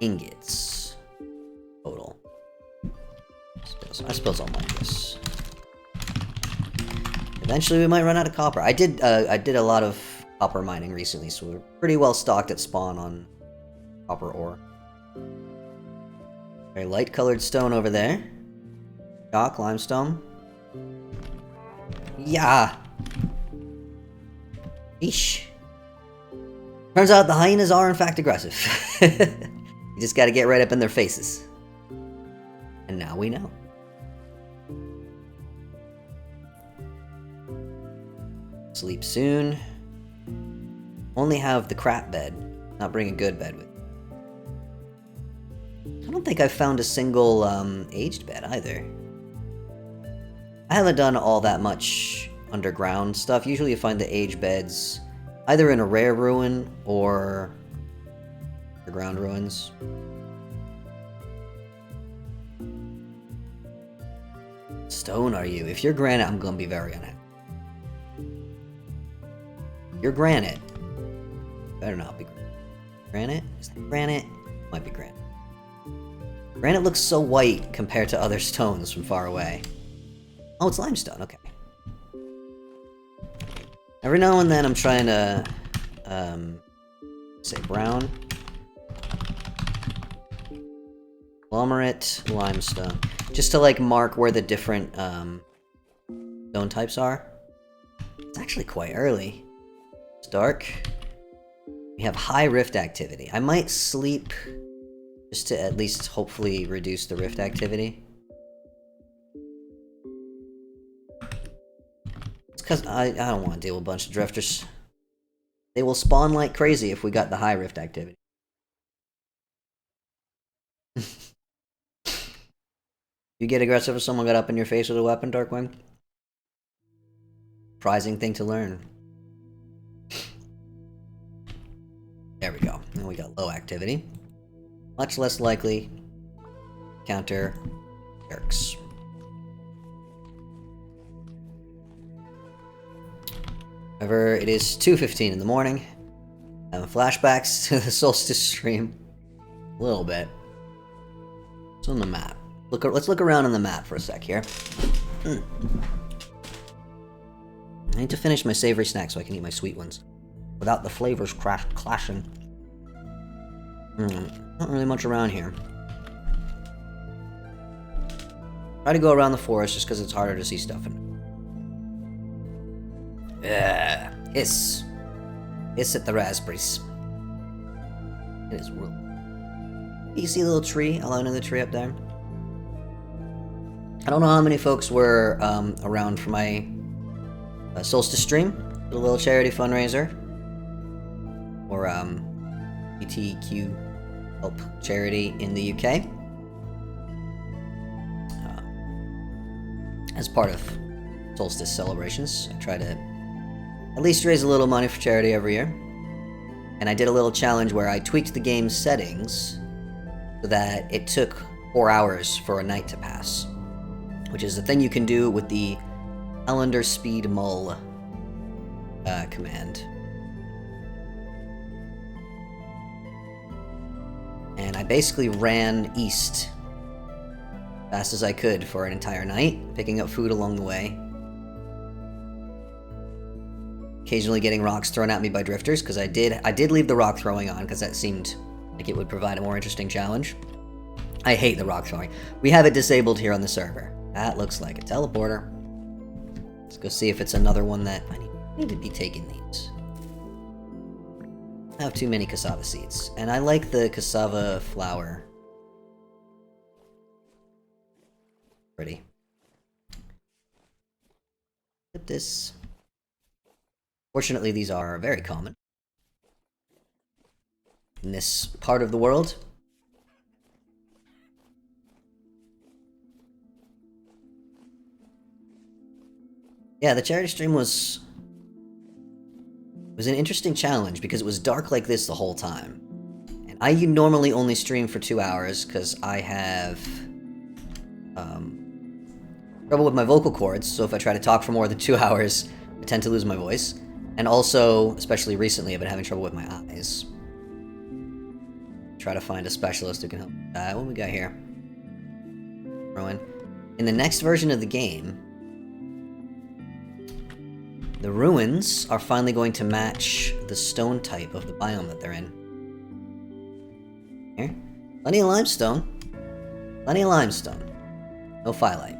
ingots total. I suppose I'll mine this. Eventually we might run out of copper. I did a lot of copper mining recently, so we're pretty well stocked at spawn on copper ore. Very light colored stone over there. Chalk, limestone. Yeah. Eesh. Turns out the hyenas are in fact aggressive. You just gotta get right up in their faces. And now we know. Sleep soon. Only have the crap bed. Not bring a good bed with. I don't think I've found a single aged bed either. I haven't done all that much underground stuff. Usually you find the aged beds either in a rare ruin or underground ruins. Stone are you? If you're granite, I'm gonna be very unhappy. You're granite. Better not be granite. Is that granite? Might be granite. Granite looks so white compared to other stones from far away. Oh, it's limestone. Okay. Every now and then I'm trying to, say brown. Conglomerate, limestone. Just to, like, mark where the different, stone types are. It's actually quite early. It's dark. We have high rift activity. I might sleep just to at least hopefully reduce the rift activity. It's because I don't want to deal with a bunch of drifters. They will spawn like crazy if we got the high rift activity. You get aggressive if someone got up in your face with a weapon, Darkwing? Surprising thing to learn. There we go. Now we got low activity. Much less likely counter jerks. However, it is 2:15 in the morning. Having flashbacks to the solstice stream. A little bit. It's on the map. Let's look around on the map for a sec here. I need to finish my savory snack so I can eat my sweet ones without the flavors clashing. Not really much around here. Try to go around the forest just because it's harder to see stuff in it. Hiss. Hiss at the raspberries. It is real. You see the little tree? Alone in the tree up there? I don't know how many folks were around for my solstice stream. A little charity fundraiser. Or BTQ help charity in the UK. As part of solstice celebrations, I try to at least raise a little money for charity every year. And I did a little challenge where I tweaked the game's settings so that it took 4 hours for a night to pass. Which is a thing you can do with the calendar speed mull command. And I basically ran east as fast as I could for an entire night, picking up food along the way. Occasionally getting rocks thrown at me by drifters, because I did leave the rock throwing on, because that seemed like it would provide a more interesting challenge. I hate the rock throwing. We have it disabled here on the server. That looks like a teleporter. Let's go see if it's another one that I need to be taking these. I have too many cassava seeds, and I like the cassava flour. Pretty. Flip this. Fortunately, these are very common in this part of the world. Yeah, the charity stream was an interesting challenge because it was dark like this the whole time. And I normally only stream for 2 hours because I have trouble with my vocal cords, so if I try to talk for more than 2 hours, I tend to lose my voice. And also, especially recently, I've been having trouble with my eyes. try to find a specialist who can help with that. What we got here? Ruin. In the next version of the game, the ruins are finally going to match the stone type of the biome that they're in. Here. Plenty of limestone. Plenty of limestone. No phyllite.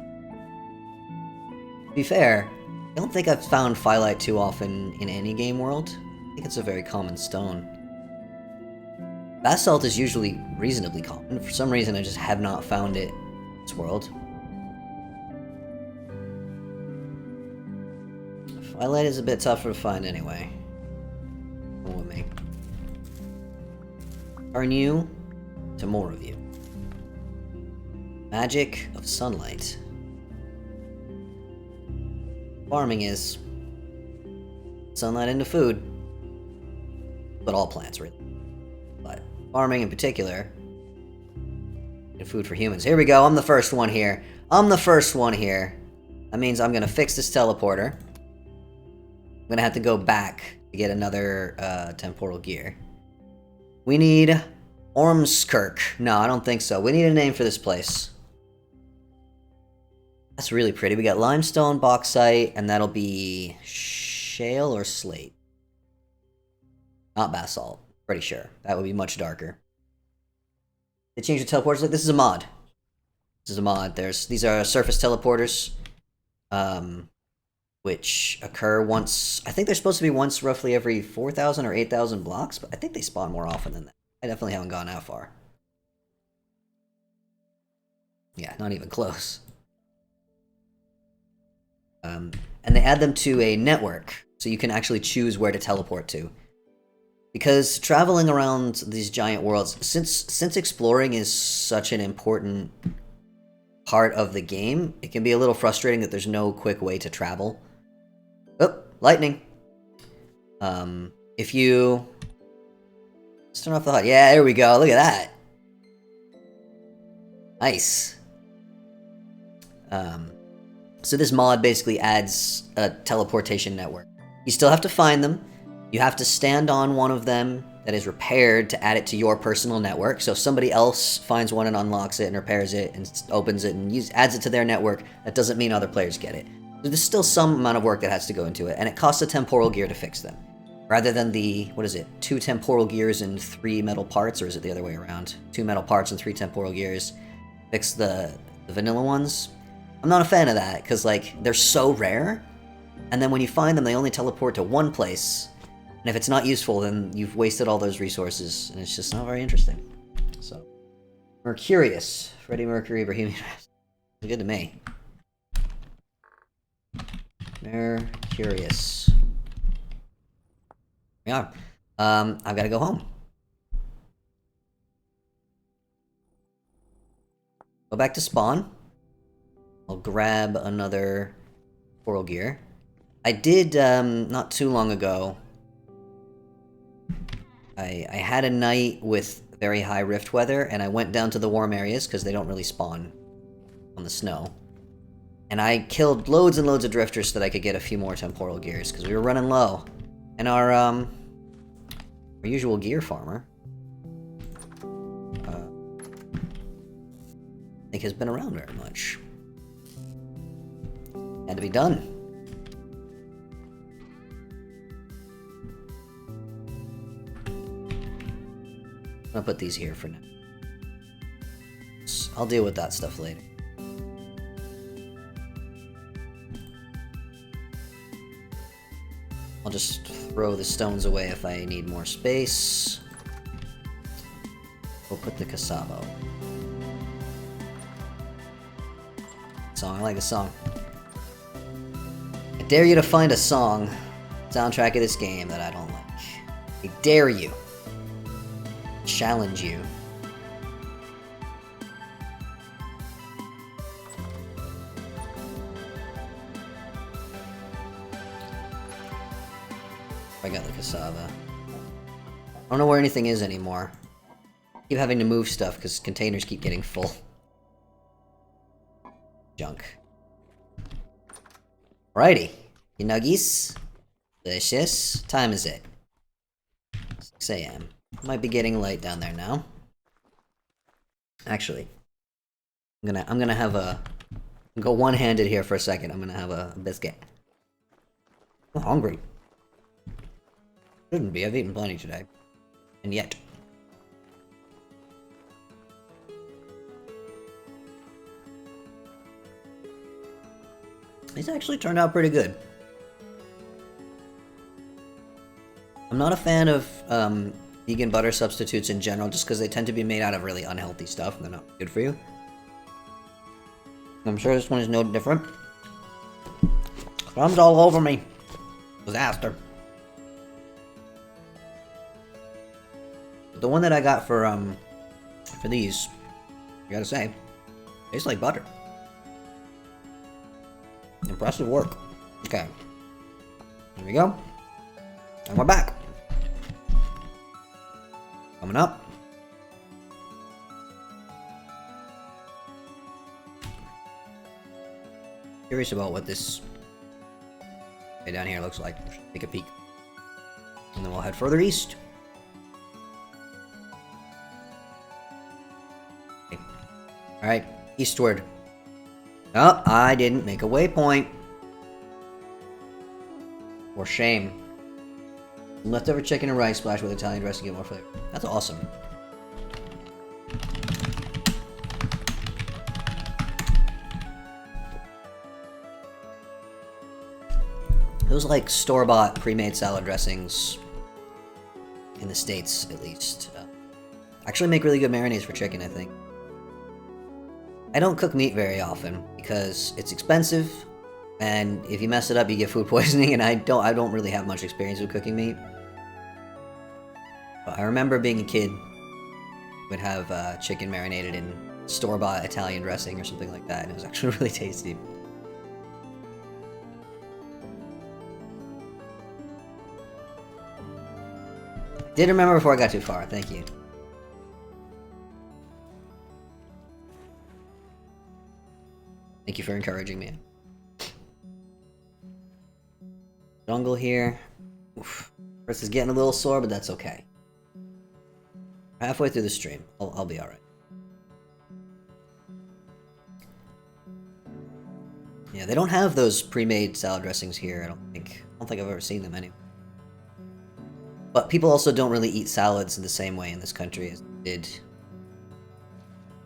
To be fair, I don't think I've found phyllite too often in any game world. I think it's a very common stone. Basalt is usually reasonably common. For some reason, I just have not found it in this world. Phyllite is a bit tougher to find anyway. Come with me. Turn you to more of you. Magic of sunlight. Farming is sunlight into food. But all plants, really. But farming in particular, and food for humans. Here we go, I'm the first one here. I'm the first one here. That means I'm gonna fix this teleporter. I'm gonna have to go back to get another temporal gear. We need Ormskirk. No, I don't think so. We need a name for this place. That's really pretty. We got limestone, bauxite, and that'll be shale or slate. Not basalt. Pretty sure. That would be much darker. They changed the teleporters. Like, this is a mod. This is a mod. These are surface teleporters, which occur once. I think they're supposed to be once roughly every 4,000 or 8,000 blocks, but I think they spawn more often than that. I definitely haven't gone that far. Yeah, not even close. And they add them to a network, so you can actually choose where to teleport to. Because traveling around these giant worlds, since exploring is such an important part of the game, it can be a little frustrating that there's no quick way to travel. Oh, lightning. If you... Let's turn off the HUD. Yeah, there we go. Look at that. Nice. So this mod basically adds a teleportation network. You still have to find them. You have to stand on one of them that is repaired to add it to your personal network. So if somebody else finds one and unlocks it and repairs it and opens it and adds it to their network, that doesn't mean other players get it. So there's still some amount of work that has to go into it, and it costs a temporal gear to fix them. Rather than the, what is it, 2 temporal gears and 3 metal parts, or is it the other way around? 2 metal parts and 3 temporal gears. Fix the vanilla ones. I'm not a fan of that, because, like, they're so rare, and then when you find them, they only teleport to one place, and if it's not useful, then you've wasted all those resources, and it's just not very interesting. So, Mercurius. Freddie Mercury, Bohemian Rhapsody. Good to me. Mercurius. We are. I've got to go home. Go back to spawn. I'll grab another coral gear. I did, not too long ago, I had a night with very high rift weather, and I went down to the warm areas, because they don't really spawn on the snow. And I killed loads and loads of drifters so that I could get a few more temporal gears, because we were running low. And our usual gear farmer, I think has been around very much. Had to be done. I'm gonna put these here for now. I'll deal with that stuff later. I'll just throw the stones away if I need more space. We'll put the cassavo. Song, I like the song. I dare you to find a song, soundtrack of this game, that I don't like. I dare you. Challenge you. I got the cassava. I don't know where anything is anymore. I keep having to move stuff because containers keep getting full. Junk. Alrighty. You nuggies. Delicious. Time is it? 6 a.m. Might be getting late down there now. Actually, I'm gonna have a go one-handed here for a second. I'm gonna have a biscuit. I'm hungry. Shouldn't be. I've eaten plenty today, and yet. These actually turned out pretty good. I'm not a fan of vegan butter substitutes in general, just because they tend to be made out of really unhealthy stuff and they're not good for you. I'm sure this one is no different. Crumbs all over me. Disaster. The one that I got for these, I gotta say, tastes like butter. Impressive work. Okay. Here we go. And we're back. Coming up. Curious about what this down here looks like. Take a peek. And then we'll head further east. Okay. Alright, eastward. Oh, I didn't make a waypoint. For shame. Leftover chicken and rice splashed with Italian dressing to get more flavor. That's awesome. Those like store-bought pre-made salad dressings, in the States at least, actually make really good marinades for chicken, I think. I don't cook meat very often because it's expensive, and if you mess it up, you get food poisoning. And I don't really have much experience with cooking meat. But I remember being a kid, would have chicken marinated in store-bought Italian dressing or something like that, and it was actually really tasty. Did remember before I got too far. Thank you. Thank you for encouraging me. Jungle here. Oof. First is getting a little sore, but that's okay. Halfway through the stream, I'll be all right. Yeah, they don't have those pre-made salad dressings here. I don't think I've ever seen them anyway. But people also don't really eat salads in the same way in this country as they did in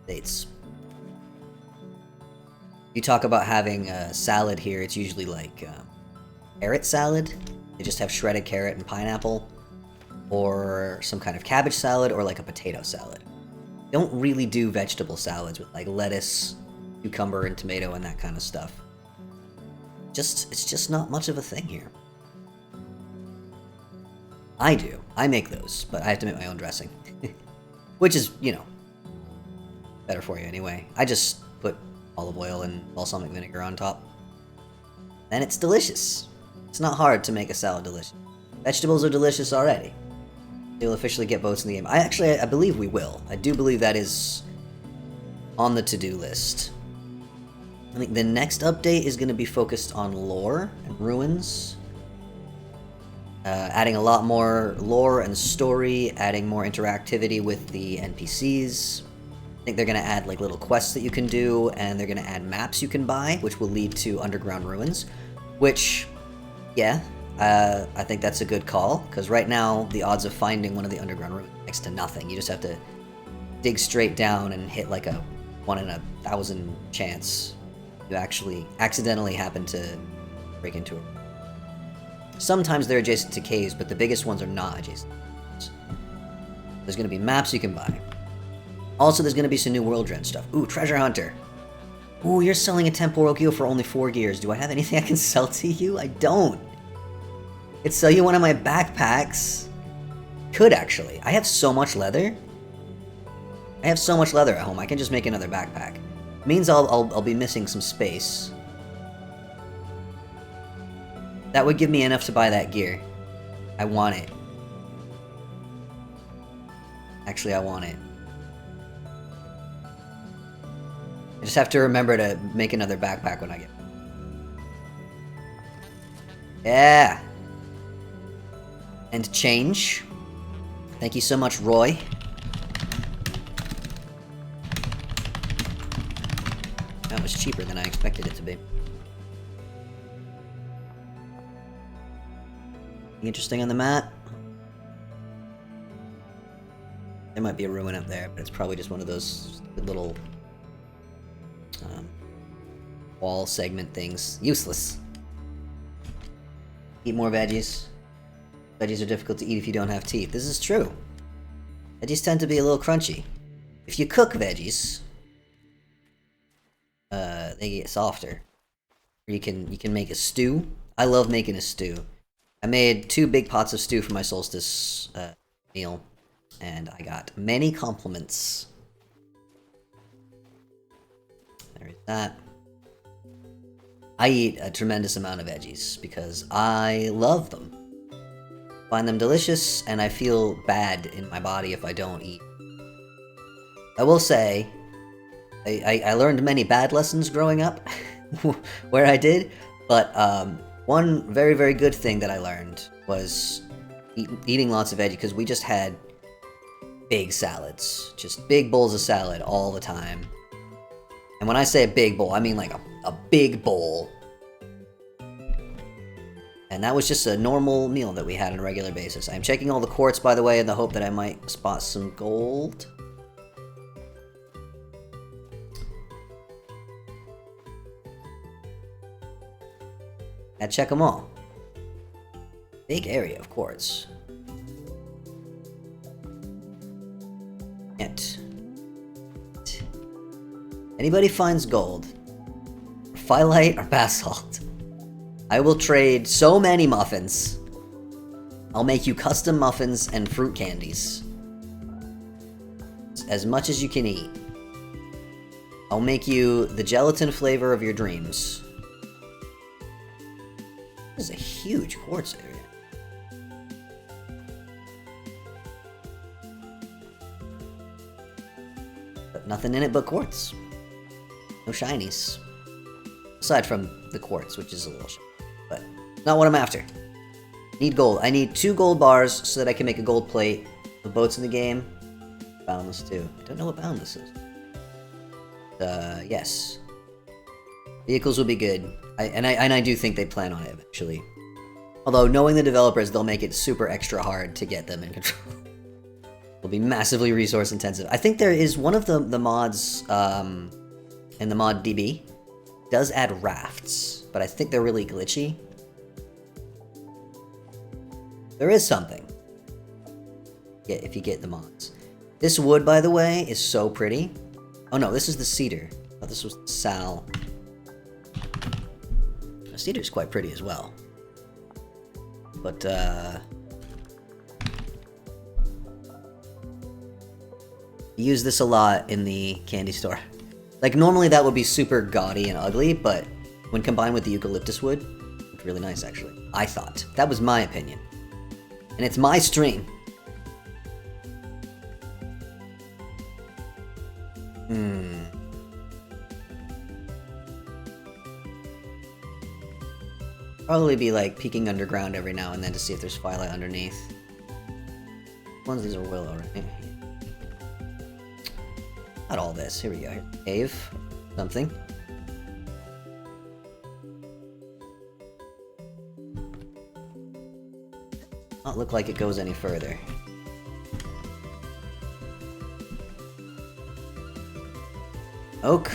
the States. You talk about having a salad here, it's usually like carrot salad. They just have shredded carrot and pineapple, or some kind of cabbage salad, or like a potato salad. They don't really do vegetable salads with like lettuce, cucumber, and tomato and that kind of stuff. It's just not much of a thing here. I do. I make those, but I have to make my own dressing. Which is, you know, better for you anyway. I just put olive oil and balsamic vinegar on top. And it's delicious. It's not hard to make a salad delicious. Vegetables are delicious already. They'll officially get votes in the game. I believe we will. I do believe that is on the to-do list. I think the next update is going to be focused on lore and ruins. Adding a lot more lore and story, adding more interactivity with the NPCs. I think they're going to add like little quests that you can do, and they're going to add maps you can buy, which will lead to underground ruins. Which, yeah, I think that's a good call, because right now the odds of finding one of the underground ruins is next to nothing. You just have to dig straight down and hit like a 1 in 1,000 chance you actually accidentally happen to break into it. Sometimes they're adjacent to caves, but the biggest ones are not adjacent to caves. There's going to be maps you can buy. Also, there's going to be some new World Trend stuff. Ooh, Treasure Hunter. Ooh, you're selling a temporal gear for only 4 gears. Do I have anything I can sell to you? I don't. Could sell you one of my backpacks. Could, actually. I have so much leather. I have so much leather at home. I can just make another backpack. It means I'll be missing some space. That would give me enough to buy that gear. I want it. Actually, I want it. I just have to remember to make another backpack when I get it. Yeah! And change. Thank you so much, Roy. That was cheaper than I expected it to be. Interesting on the map? There might be a ruin up there, but it's probably just one of those little wall segment things. Useless. Eat more veggies. Veggies are difficult to eat if you don't have teeth. This is true. Veggies tend to be a little crunchy. If you cook veggies, they get softer. Or you can make a stew. I love making a stew. I made 2 big pots of stew for my solstice meal, and I got many compliments. There's that. I eat a tremendous amount of veggies because I love them. Find them delicious, and I feel bad in my body if I don't eat. I will say, I learned many bad lessons growing up, where I did, but one very, very good thing that I learned was eating lots of veggies, because we just had big salads. Just big bowls of salad all the time. And when I say a big bowl, I mean like a big bowl. And that was just a normal meal that we had on a regular basis. I'm checking all the quartz, by the way, in the hope that I might spot some gold. I check them all. Big area of quartz. Yet. Anybody finds gold, phyllite or basalt, I will trade so many muffins. I'll make you custom muffins and fruit candies. As much as you can eat. I'll make you the gelatin flavor of your dreams. This is a huge quartz area. But nothing in it but quartz. No shinies. Aside from the quartz, which is a little shiny. But not what I'm after. Need gold. I need 2 gold bars so that I can make a gold plate. The boats in the game. Boundless too. I don't know what Boundless is. Yes. Vehicles will be good. I do think they plan on it eventually. Although, knowing the developers, they'll make it super extra hard to get them in control. It'll be massively resource intensive. I think there is one of the mods in the mod DB does add rafts, but I think they're really glitchy. There is something. Yeah, if you get the mods. This wood, by the way, is so pretty. Oh no, this is the cedar. Oh, this was the sal. The cedar's quite pretty as well. But, use this a lot in the candy store. Like, normally that would be super gaudy and ugly, but when combined with the eucalyptus wood, it's really nice, actually. I thought. That was my opinion. And it's my stream. Probably be, like, peeking underground every now and then to see if there's phyllite underneath. One of these are willow, right? Not all this. Here we go. Cave. Something. Not look like it goes any further. Oak.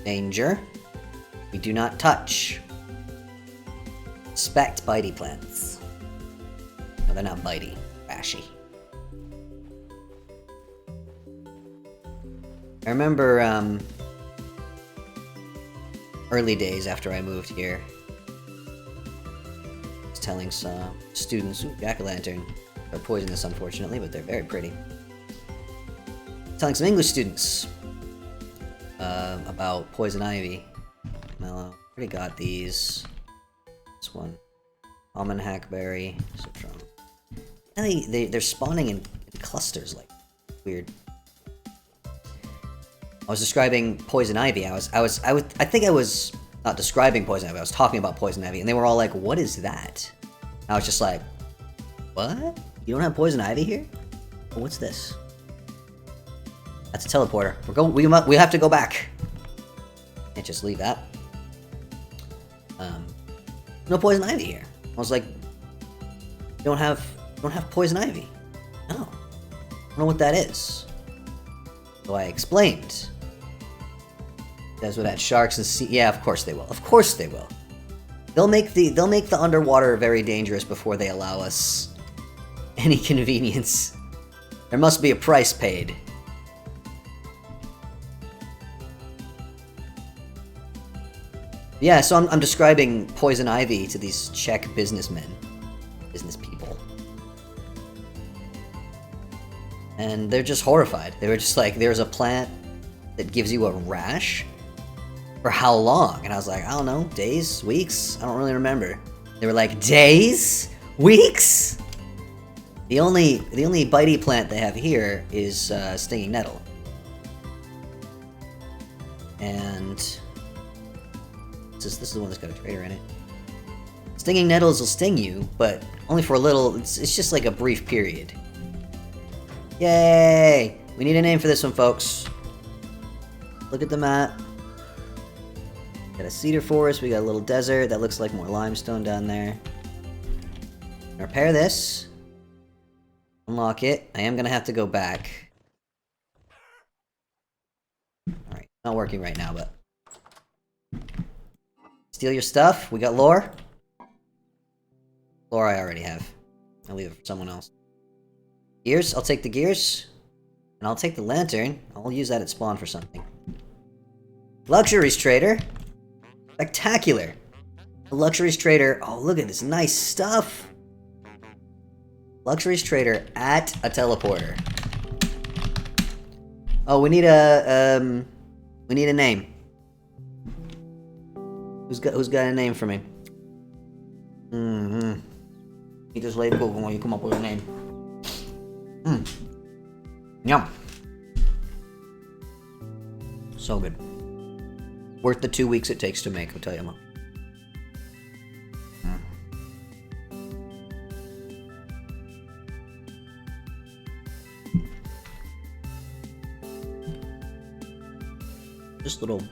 Danger. We do not touch. Inspect bitey plants. No, they're not bitey. Ashy. I remember, early days after I moved here. I was telling some students, ooh, jack-o'-lantern. They're poisonous, unfortunately, but they're very pretty. Telling some English students, about poison ivy. Mellow. Already got these. This one. Almond hackberry. Citron. And they're spawning in clusters, like, weird. I was describing poison ivy. I think I was not describing poison ivy. I was talking about poison ivy, and they were all like, "What is that?" I was just like, "What? You don't have poison ivy here? Well, what's this?" That's a teleporter. We have to go back. Can't just leave that. No poison ivy here. I was like, don't have poison ivy. No. I don't know what that is. So I explained. That's what that sharks and sea. Yeah, of course they will. Of course they will. They'll make the underwater very dangerous before they allow us any convenience. There must be a price paid. Yeah, so I'm describing poison ivy to these Czech business people. And they're just horrified. They were just like, there's a plant that gives you a rash? For how long? And I was like, I don't know, days, weeks? I don't really remember. They were like, days? Weeks? The only bitey plant they have here is stinging nettle. And this is the one that's got a traitor in it. Stinging nettles will sting you, but only for a little. It's just like a brief period. Yay! We need a name for this one, folks. Look at the map. Got a cedar forest, we got a little desert that looks like more limestone down there. Repair this. Unlock it. I am gonna have to go back. Alright, not working right now, but... Steal your stuff. We got lore. Lore I already have. I'll leave it for someone else. Gears? I'll take the gears. And I'll take the lantern. I'll use that at spawn for something. Luxuries trader. Spectacular. The luxuries trader. Oh, look at this nice stuff. Luxuries trader at a teleporter. Oh, we need a name. Who's got a name for me? Eat this late cooking while you come up with a name. Yum. So good. Worth the 2 weeks it takes to make, I'll tell you, Mom. Just little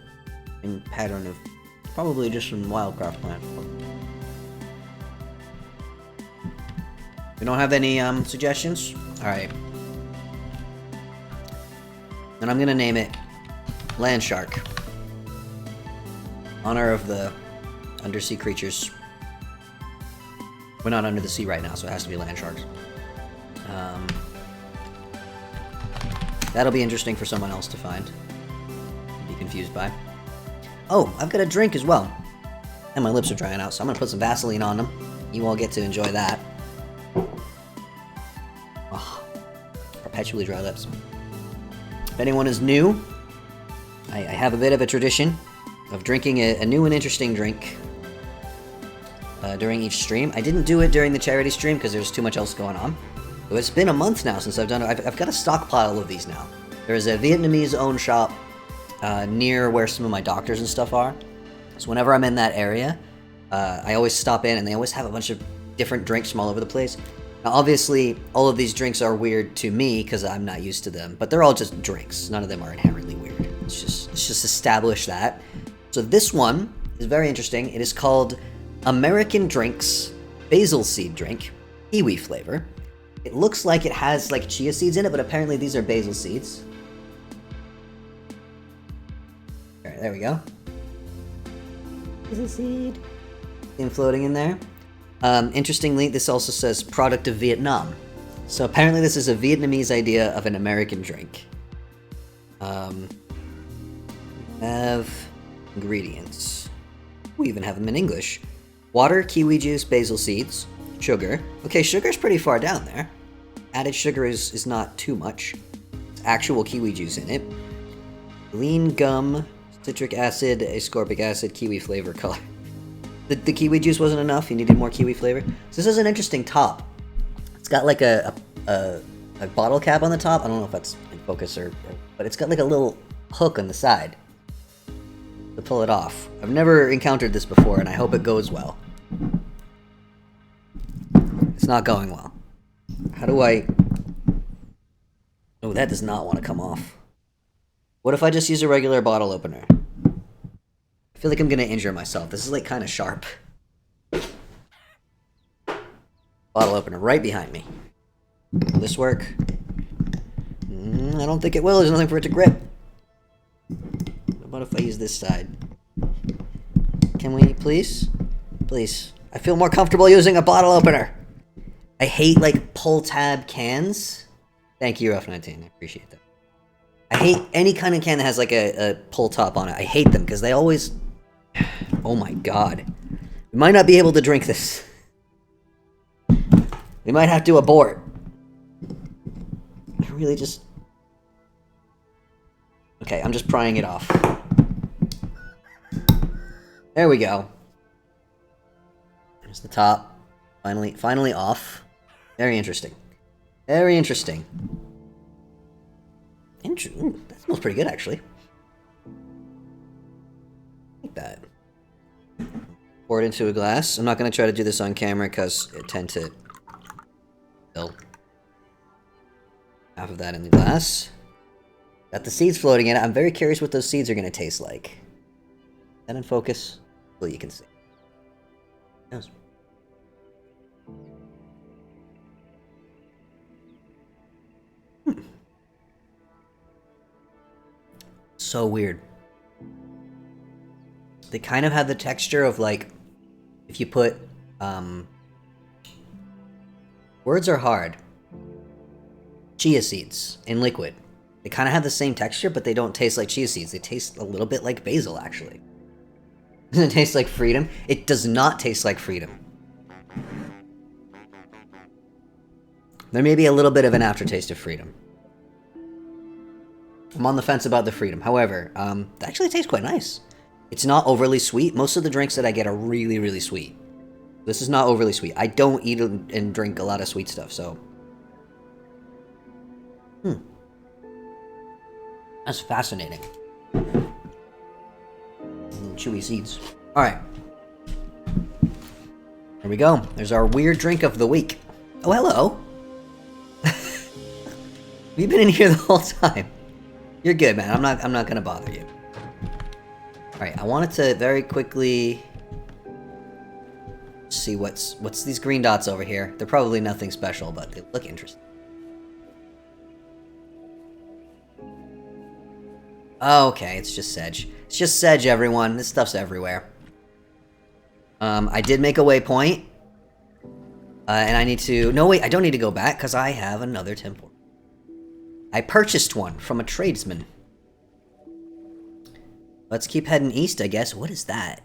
pattern of probably just some wildcraft plant. We don't have any suggestions? Alright. Then I'm gonna name it Land Shark. Honor of the undersea creatures. We're not under the sea right now, so it has to be land sharks. That'll be interesting for someone else to find. Be confused by. Oh, I've got a drink as well. And my lips are drying out, so I'm gonna put some Vaseline on them. You all get to enjoy that. Oh, perpetually dry lips. If anyone is new, I have a bit of a tradition of drinking a new and interesting drink during each stream. I didn't do it during the charity stream because there's too much else going on. But it's been a month now since I've done it. I've got a stockpile of these now. There's a Vietnamese-owned shop near where some of my doctors and stuff are. So whenever I'm in that area, I always stop in, and they always have a bunch of different drinks from all over the place. Now, obviously, all of these drinks are weird to me because I'm not used to them, but they're all just drinks. None of them are inherently weird. Let's just establish that. So this one is very interesting. It is called American Drinks Basil Seed Drink, kiwi flavor. It looks like it has like chia seeds in it, but apparently these are basil seeds. Alright, there we go. Basil seed. Thing floating in there. Interestingly, this also says product of Vietnam. So apparently this is a Vietnamese idea of an American drink. Have ingredients. We even have them in English. Water, kiwi juice, basil seeds, sugar. Okay, sugar's pretty far down there. Added sugar is not too much. It's actual kiwi juice in it. Lean gum, citric acid, ascorbic acid, kiwi flavor, color. The kiwi juice wasn't enough, you needed more kiwi flavor. So this is an interesting top. It's got like a bottle cap on the top. I don't know if that's in focus but it's got like a little hook on the side to pull it off. I've never encountered this before, and I hope it goes well. It's not going well. How do I... Oh, that does not want to come off. What if I just use a regular bottle opener? feel like I'm gonna injure myself. This is like kind of sharp. Bottle opener right behind me. Will this work? I don't think it will. There's nothing for it to grip. What about if I use this side? Can we, please? Please. I feel more comfortable using a bottle opener. I hate, like, pull tab cans. Thank you, Rough19. I appreciate that. I hate any kind of can that has, like, a pull top on it. I hate them, because they always... Oh my god. We might not be able to drink this. We might have to abort. I really just... Okay, I'm just prying it off. There we go. There's the top. Finally off. Very interesting. Very interesting. Ooh, that smells pretty good, actually. Like that. Pour it into a glass. I'm not going to try to do this on camera because I tend to spill half of that in the glass. Got the seeds floating in it. I'm very curious what those seeds are going to taste like. Is that in focus? Well, you can see. Yes. So weird. They kind of have the texture of, like, if you put, words are hard. Chia seeds in liquid. They kind of have the same texture, but they don't taste like chia seeds. They taste a little bit like basil, actually. Doesn't it taste like freedom? It does not taste like freedom. There may be a little bit of an aftertaste of freedom. I'm on the fence about the freedom. However, it actually tastes quite nice. It's not overly sweet. Most of the drinks that I get are really, really sweet. This is not overly sweet. I don't eat and drink a lot of sweet stuff, so... That's fascinating. Chewy seeds. Alright. Here we go. There's our weird drink of the week. Oh, hello! You've been in here the whole time. You're good, man. I'm not gonna bother you. Alright, I wanted to very quickly see what's these green dots over here. They're probably nothing special, but they look interesting. Oh, okay, it's just sedge. It's just sedge, everyone. This stuff's everywhere. I did make a waypoint. And I need to... No, wait, I don't need to go back, because I have another temple. I purchased one from a tradesman. Let's keep heading east, I guess. What is that?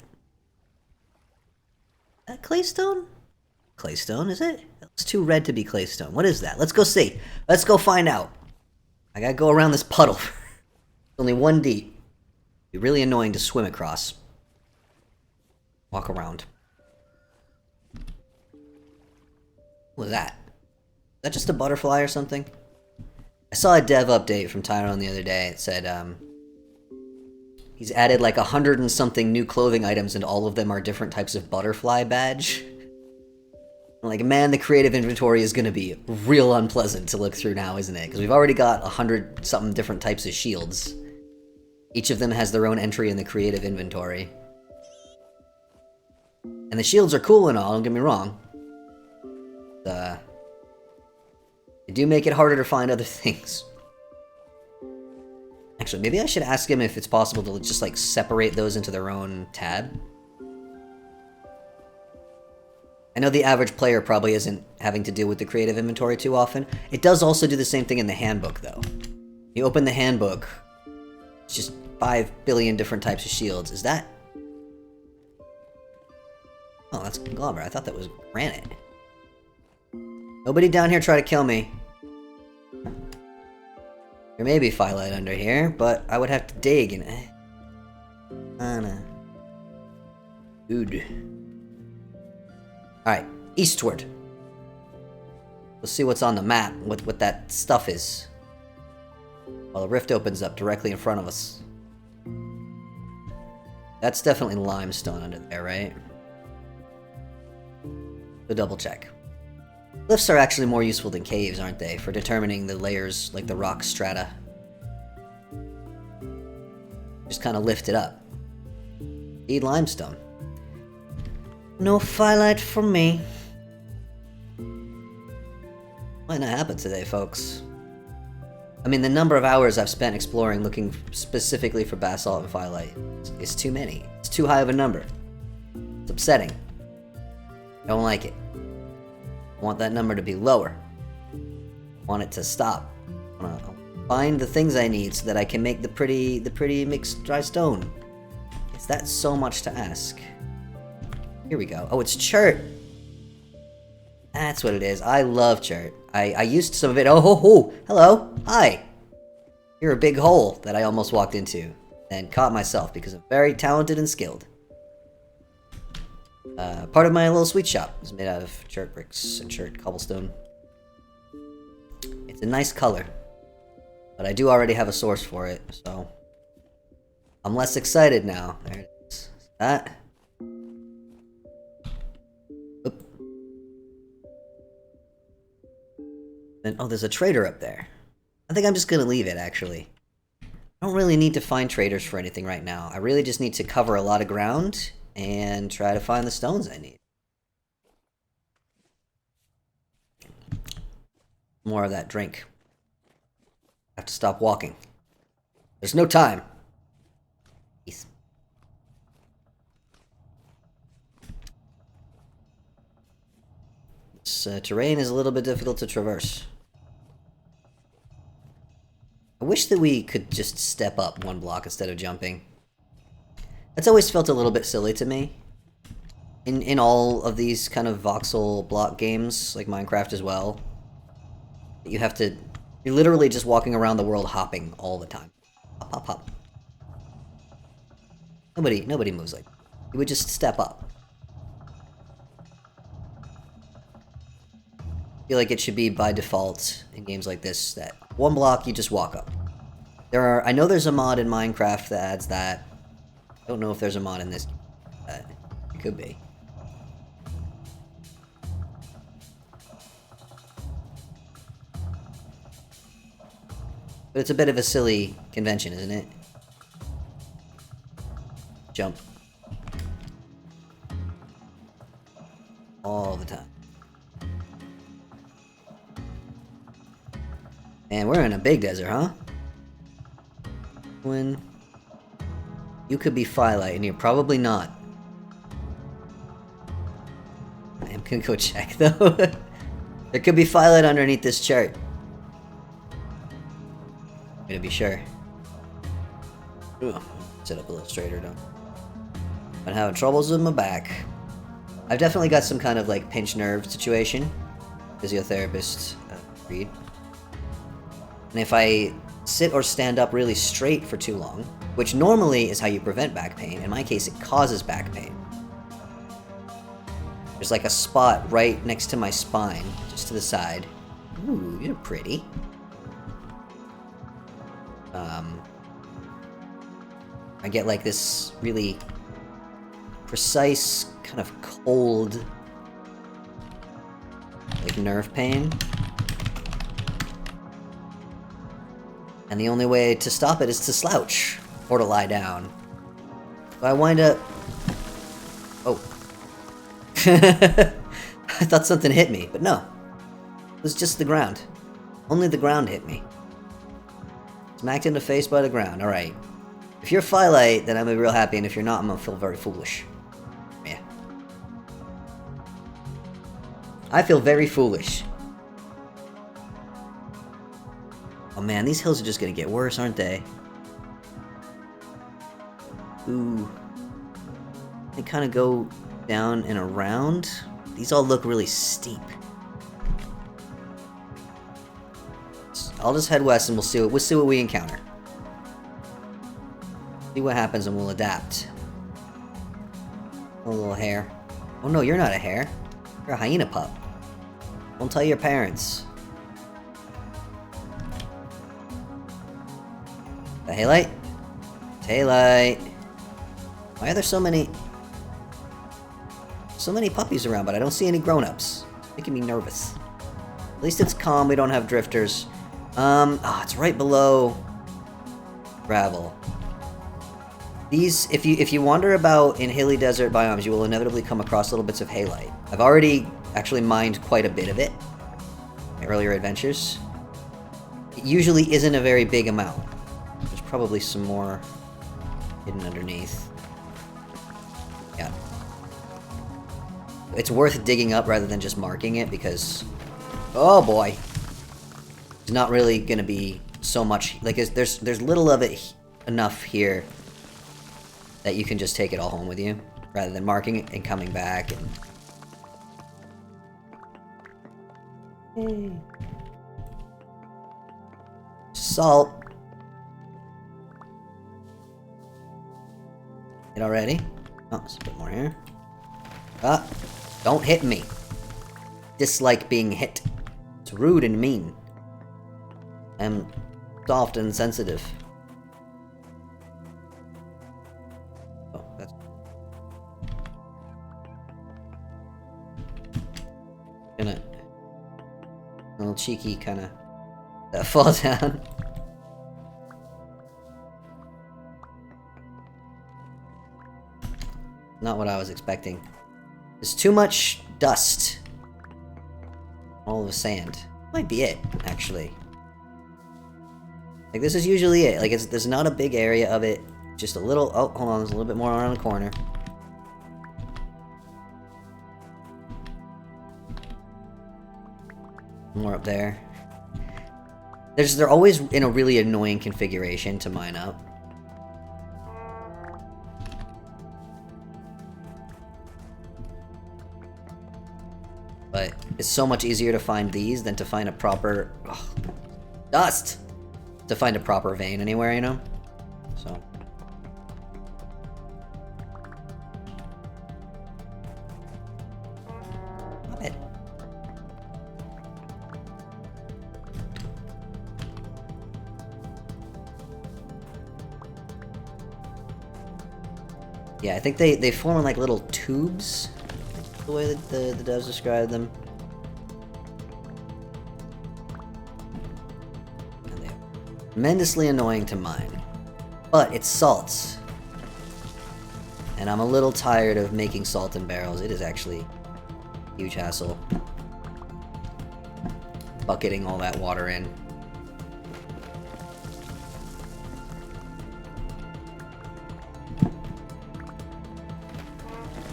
Is that claystone? Claystone, is it? It's too red to be claystone. What is that? Let's go see. Let's go find out. I gotta go around this puddle. It's only one deep. It'd be really annoying to swim across. Walk around. What was that? Is that just a butterfly or something? I saw a dev update from Tyron the other day. It said, he's added like 100 and something new clothing items, and all of them are different types of butterfly badge. I'm like, man, the creative inventory is gonna be real unpleasant to look through now, isn't it? Because we've already got 100 something different types of shields. Each of them has their own entry in the creative inventory. And the shields are cool and all, don't get me wrong. They do make it harder to find other things. Actually, maybe I should ask him if it's possible to just, like, separate those into their own tab. I know the average player probably isn't having to deal with the creative inventory too often. It does also do the same thing in the handbook, though. You open the handbook, it's just 5 billion different types of shields. Is that... Oh, that's conglomerate. I thought that was granite. Nobody down here try to kill me. There may be phyllite under here, but I would have to dig and... Anna. Dude. Alright, eastward. Let's see what's on the map, what that stuff is. While the rift opens up directly in front of us. That's definitely limestone under there, right? So double check. Cliffs are actually more useful than caves, aren't they? For determining the layers, like the rock strata. Just kind of lift it up. Need limestone. No firelight for me. Might not happen today, folks. I mean, the number of hours I've spent exploring looking specifically for basalt and firelight is too many. It's too high of a number. It's upsetting. I don't like it. I want that number to be lower. I want it to stop. I want to find the things I need so that I can make the pretty mixed dry stone. Is that so much to ask? Here we go. Oh, it's chert. That's what it is. I love chert. I used some of it. Oh, hello. Hi. You're a big hole that I almost walked into and caught myself because I'm very talented and skilled. Part of my little sweet shop is made out of chert bricks and chert cobblestone. It's a nice color, but I do already have a source for it, so I'm less excited now. There it is. That. Oop. And oh, there's a trader up there. I think I'm just gonna leave it, actually. I don't really need to find traders for anything right now. I really just need to cover a lot of ground and try to find the stones I need. More of that drink. I have to stop walking. There's no time. Peace. This terrain is a little bit difficult to traverse. I wish that we could just step up one block instead of jumping. That's always felt a little bit silly to me. In all of these kind of voxel block games, like Minecraft as well. You have to... You're literally just walking around the world hopping all the time. Hop, hop, hop. Nobody moves like that. You would just step up. I feel like it should be by default in games like this that one block you just walk up. I know there's a mod in Minecraft that adds that. I don't know if there's a mod in this game. It could be. But it's a bit of a silly convention, isn't it? Jump. All the time. And we're in a big desert, huh? When you could be firelight, and you're probably not. I am gonna go check, though. There could be firelight underneath this chart. I'm gonna be sure. Ooh, set up illustrator, though. I'm having troubles with my back. I've definitely got some kind of, like, pinched nerve situation. Physiotherapist read. And if I sit or stand up really straight for too long, which normally is how you prevent back pain, in my case it causes back pain. There's like a spot right next to my spine, just to the side. Ooh, you're pretty. I get like this really precise, kind of cold, like nerve pain. And the only way to stop it is to slouch, or to lie down. So I wind up... Oh. I thought something hit me, but no. It was just the ground. Only the ground hit me. Smacked in the face by the ground, alright. If you're firelight, then I'm gonna be real happy, and if you're not, I'm gonna feel very foolish. Yeah. I feel very foolish. Oh man, these hills are just gonna get worse, aren't they? Ooh. They kind of go down and around. These all look really steep. I'll just head west and we'll see what we encounter. See what happens and we'll adapt. A little hare. Oh no, you're not a hare. You're a hyena pup. Don't tell your parents. The haylight? Haylight. Why are there so many puppies around, but I don't see any grown-ups? Making me nervous. At least it's calm, we don't have drifters. It's right below gravel. These, if you wander about in hilly desert biomes, you will inevitably come across little bits of halite. I've already actually mined quite a bit of it in earlier adventures. It usually isn't a very big amount. There's probably some more hidden underneath. Yeah. It's worth digging up rather than just marking it because, oh boy, it's not really gonna be so much. Like there's little of it enough here that you can just take it all home with you, rather than marking it and coming back and... Hey. Salt. Hit already? Oh, there's a bit more here. Ah, don't hit me. Dislike being hit. It's rude and mean. I'm soft and sensitive. Oh, that's... Gonna... A little cheeky kinda... fall down. Not what I was expecting. There's too much dust. All the sand. Might be it, actually. Like, this is usually it. Like, there's not a big area of it. Just a little... Oh, hold on. There's a little bit more around the corner. More up there. They're always in a really annoying configuration to mine up. But it's so much easier to find these than to find a proper... Ugh, dust! To find a proper vein anywhere, you know? So... Stop it. Yeah, I think they form in like little tubes. The way that the devs describe them. And they're tremendously annoying to mine. But it's salt. And I'm a little tired of making salt in barrels. It is actually a huge hassle. Bucketing all that water in.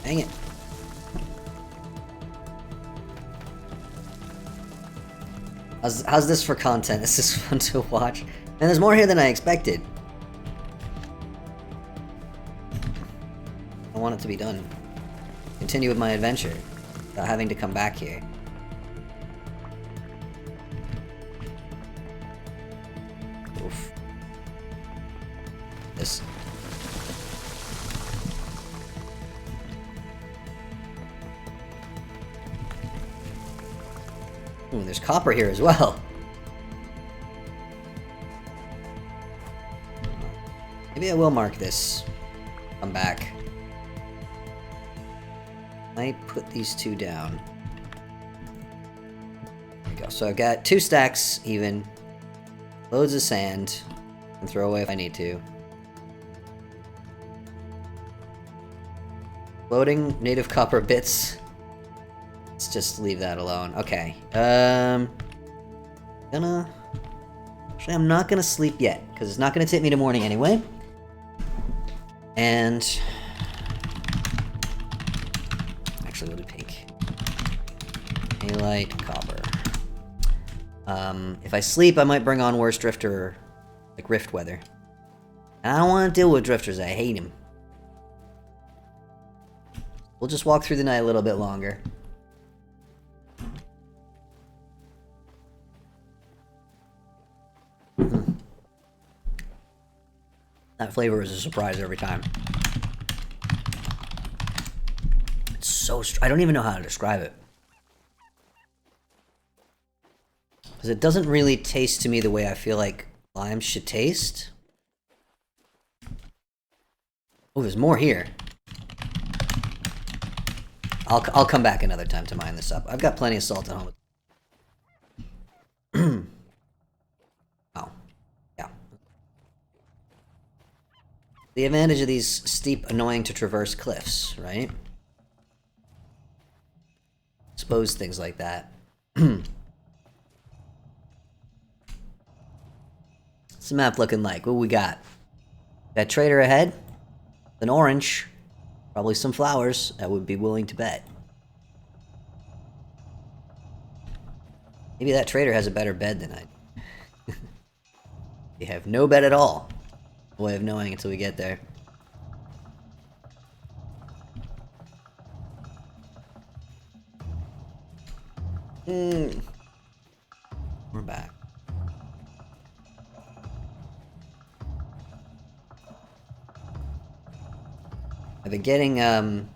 Dang it. How's this for content? This is fun to watch. And there's more here than I expected. I want it to be done. Continue with my adventure without having to come back here. Oof. This. Ooh, there's copper here as well. Maybe I will mark this. Come back. I put these two down. There we go. So I've got 2 stacks even. Loads of sand. And throw away if I need to. Loading native copper bits. Let's just leave that alone. Okay. Actually, I'm not gonna sleep yet, because it's not gonna take me to morning anyway. And... Actually, we'll do pink. Halite, copper. If I sleep, I might bring on worse drifter, like rift weather. And I don't want to deal with drifters, I hate them. We'll just walk through the night a little bit longer. That flavor is a surprise every time. It's so I don't even know how to describe it. Because it doesn't really taste to me the way I feel like lime should taste. Oh, there's more here. I'll come back another time to mine this up. I've got plenty of salt at home. Oh. Yeah. The advantage of these steep, annoying to traverse cliffs, right? Suppose things like that. What's the map looking like? What we got? That trader ahead? An orange. Probably some flowers. I would be willing to bet. Maybe that trader has a better bed than I do. They have no bed at all. No way of knowing until we get there. We're back. I've been getting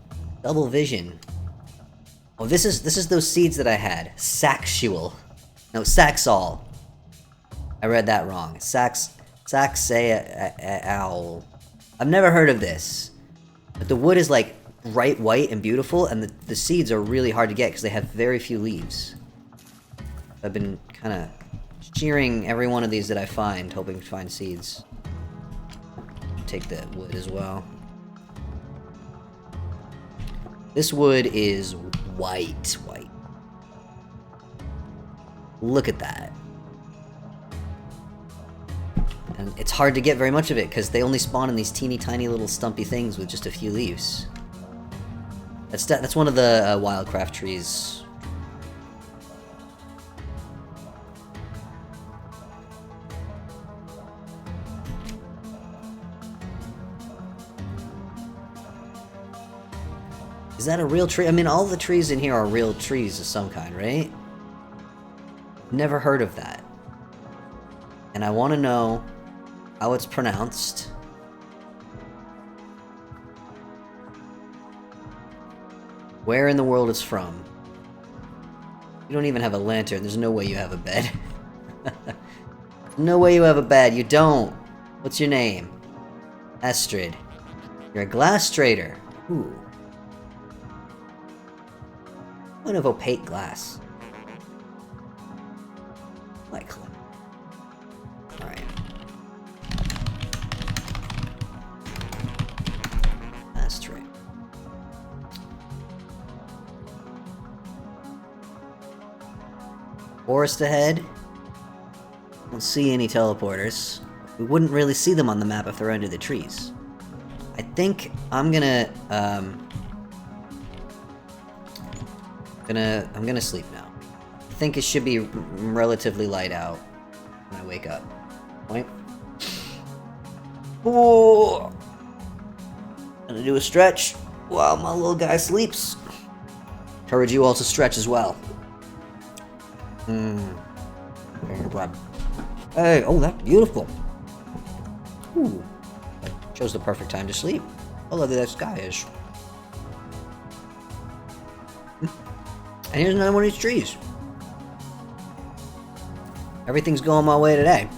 double vision. Oh, this is those seeds that I had. Saxual. No, Saxual. I read that wrong. Saxual. I've never heard of this. But the wood is like bright white and beautiful, and the seeds are really hard to get because they have very few leaves. I've been kind of shearing every one of these that I find, hoping to find seeds. Take that wood as well. This wood is white. Look at that. And it's hard to get very much of it because they only spawn in these teeny tiny little stumpy things with just a few leaves. That's one of the wildcraft trees. Is that a real tree? I mean, all the trees in here are real trees of some kind, right? Never heard of that. And I want to know how it's pronounced. Where in the world it's from. You don't even have a lantern. There's no way you have a bed. No way you have a bed. You don't. What's your name? Astrid. You're a glass trader. Ooh. One of opaque glass. Like. Alright. That's right. Forest ahead. Don't see any teleporters. We wouldn't really see them on the map if they're under the trees. I think I'm gonna I'm gonna sleep now. I think it should be relatively light out when I wake up. Right? Oh, gonna do a stretch while my little guy sleeps. Encourage you all to stretch as well. Hey, oh, that's beautiful. Ooh, that shows the perfect time to sleep. How lovely that sky is. And here's another one of these trees. Everything's going my way today.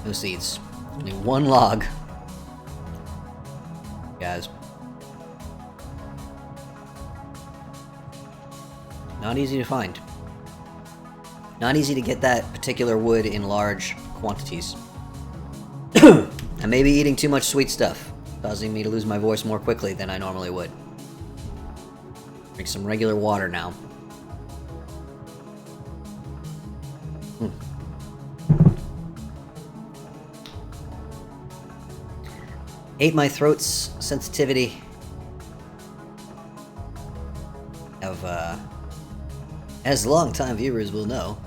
No seeds. Only one log. Guys. Not easy to find. Not easy to get that particular wood in large quantities. I may be eating too much sweet stuff, causing me to lose my voice more quickly than I normally would. Drink some regular water now. Ate my throat's sensitivity of, as long-time viewers will know,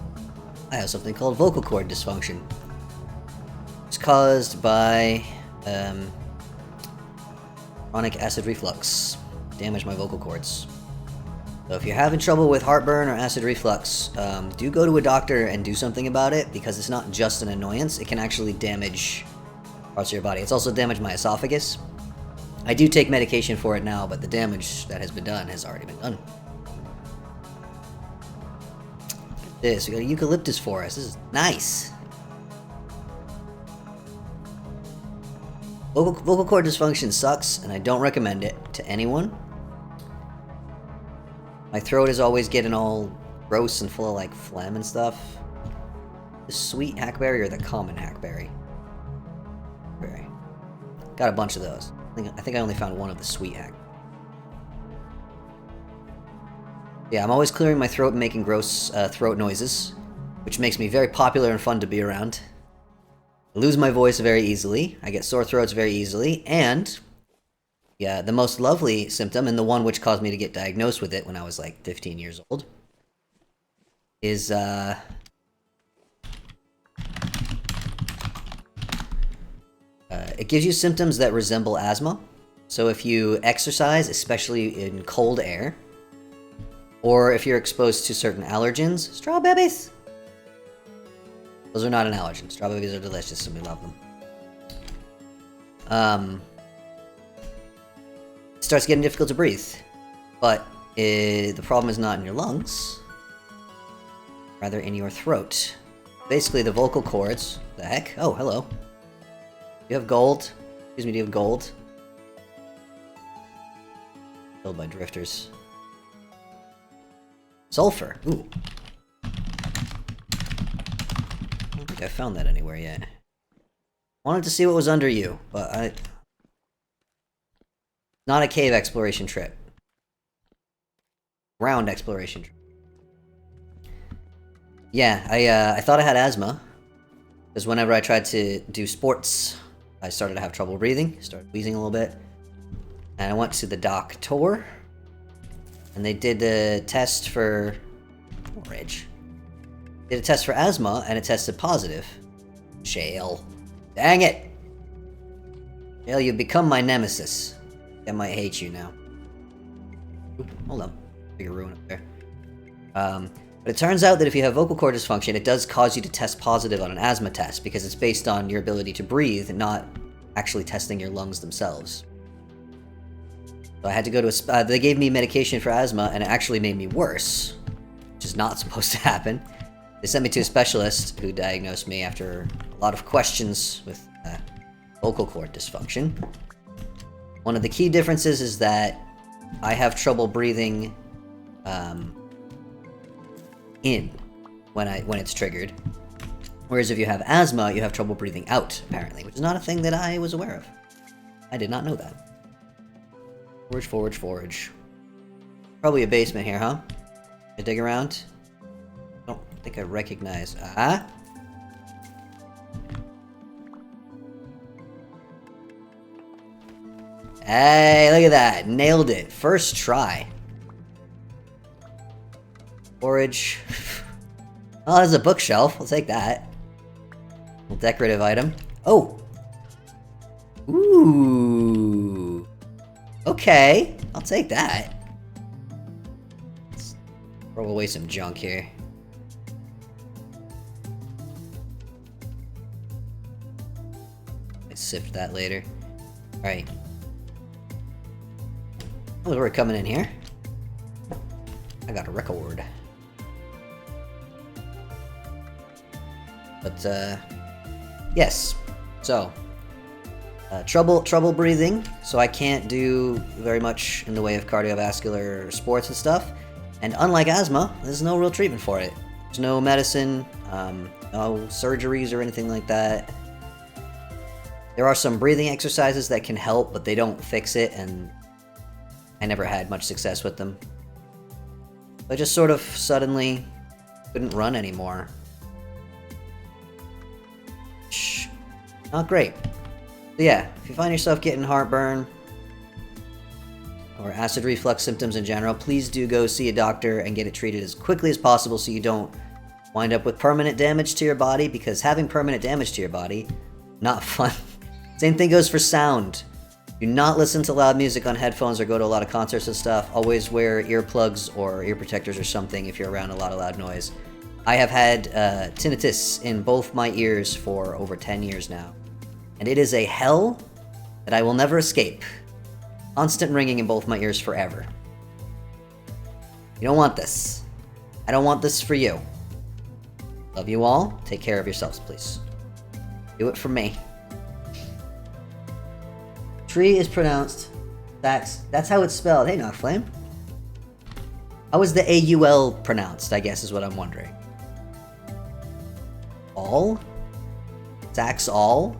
I have something called vocal cord dysfunction. It's caused by chronic acid reflux. Damage my vocal cords. So if you're having trouble with heartburn or acid reflux, do go to a doctor and do something about it, because it's not just an annoyance, it can actually damage parts of your body. It's also damaged my esophagus. I do take medication for it now, but the damage that has been done has already been done. Look at this, we got a eucalyptus forest. This is nice. Vocal cord dysfunction sucks, and I don't recommend it to anyone. My throat is always getting all gross and full of like phlegm and stuff. The sweet hackberry or the common hackberry? Berry. Got a bunch of those. I think I only found one of the sweet hack. Yeah, I'm always clearing my throat and making gross throat noises, which makes me very popular and fun to be around. I lose my voice very easily. I get sore throats very easily, and yeah, the most lovely symptom, and the one which caused me to get diagnosed with it when I was like 15 years old, is it gives you symptoms that resemble asthma. So if you exercise, especially in cold air, or if you're exposed to certain allergens, strawberries. Those are not an allergen. Strawberries are delicious and we love them. It starts getting difficult to breathe. But the problem is not in your lungs, rather in your throat. Basically the vocal cords. The heck? Oh, hello. Do you have gold? Excuse me, do you have gold? Killed by drifters. Sulfur. Ooh. I don't think I found that anywhere yet. Wanted to see what was under you, but not a cave exploration trip. Ground exploration trip. Yeah, I thought I had asthma. Because whenever I tried to do sports, I started to have trouble breathing. Started wheezing a little bit. And I went to the doctor. And they did a test for... Rage. Did a test for asthma, and it tested positive. Shale. Dang it! Shale, you've become my nemesis. I might hate you now. Ooh, hold on. Bigger ruin up there. But it turns out that if you have vocal cord dysfunction, it does cause you to test positive on an asthma test, because it's based on your ability to breathe, and not actually testing your lungs themselves. So I had to go to a... they gave me medication for asthma, and it actually made me worse. Which is not supposed to happen. They sent me to a specialist who diagnosed me after a lot of questions with vocal cord dysfunction. One of the key differences is that I have trouble breathing in when it's triggered. Whereas if you have asthma, you have trouble breathing out, apparently, which is not a thing that I was aware of. I did not know that. Forage, forage, forage. Probably a basement here, huh? I dig around? I don't think I recognize... Ah? Hey, look at that! Nailed it! First try. Forage. Oh, there's a bookshelf. I'll take that. Little decorative item. Oh! Ooh! Okay, I'll take that. Let's throw away some junk here. I sift that later. Alright. Oh, we're coming in here. I got a record. But, yes. So, trouble breathing, so I can't do very much in the way of cardiovascular sports and stuff. And unlike asthma, there's no real treatment for it. There's no medicine, no surgeries or anything like that. There are some breathing exercises that can help, but they don't fix it, and I never had much success with them. I just sort of suddenly couldn't run anymore. Not great. So yeah, if you find yourself getting heartburn or acid reflux symptoms in general, please do go see a doctor and get it treated as quickly as possible so you don't wind up with permanent damage to your body, because having permanent damage to your body, not fun. Same thing goes for sound. Do not listen to loud music on headphones or go to a lot of concerts and stuff. Always wear earplugs or ear protectors or something if you're around a lot of loud noise. I have had tinnitus in both my ears for over 10 years now. And it is a hell that I will never escape. Constant ringing in both my ears forever. You don't want this. I don't want this for you. Love you all. Take care of yourselves, please. Do it for me. Tree is pronounced Sax. That's how it's spelled. Hey, Knockflame. How is the AUL pronounced, I guess is what I'm wondering. All? Saxual?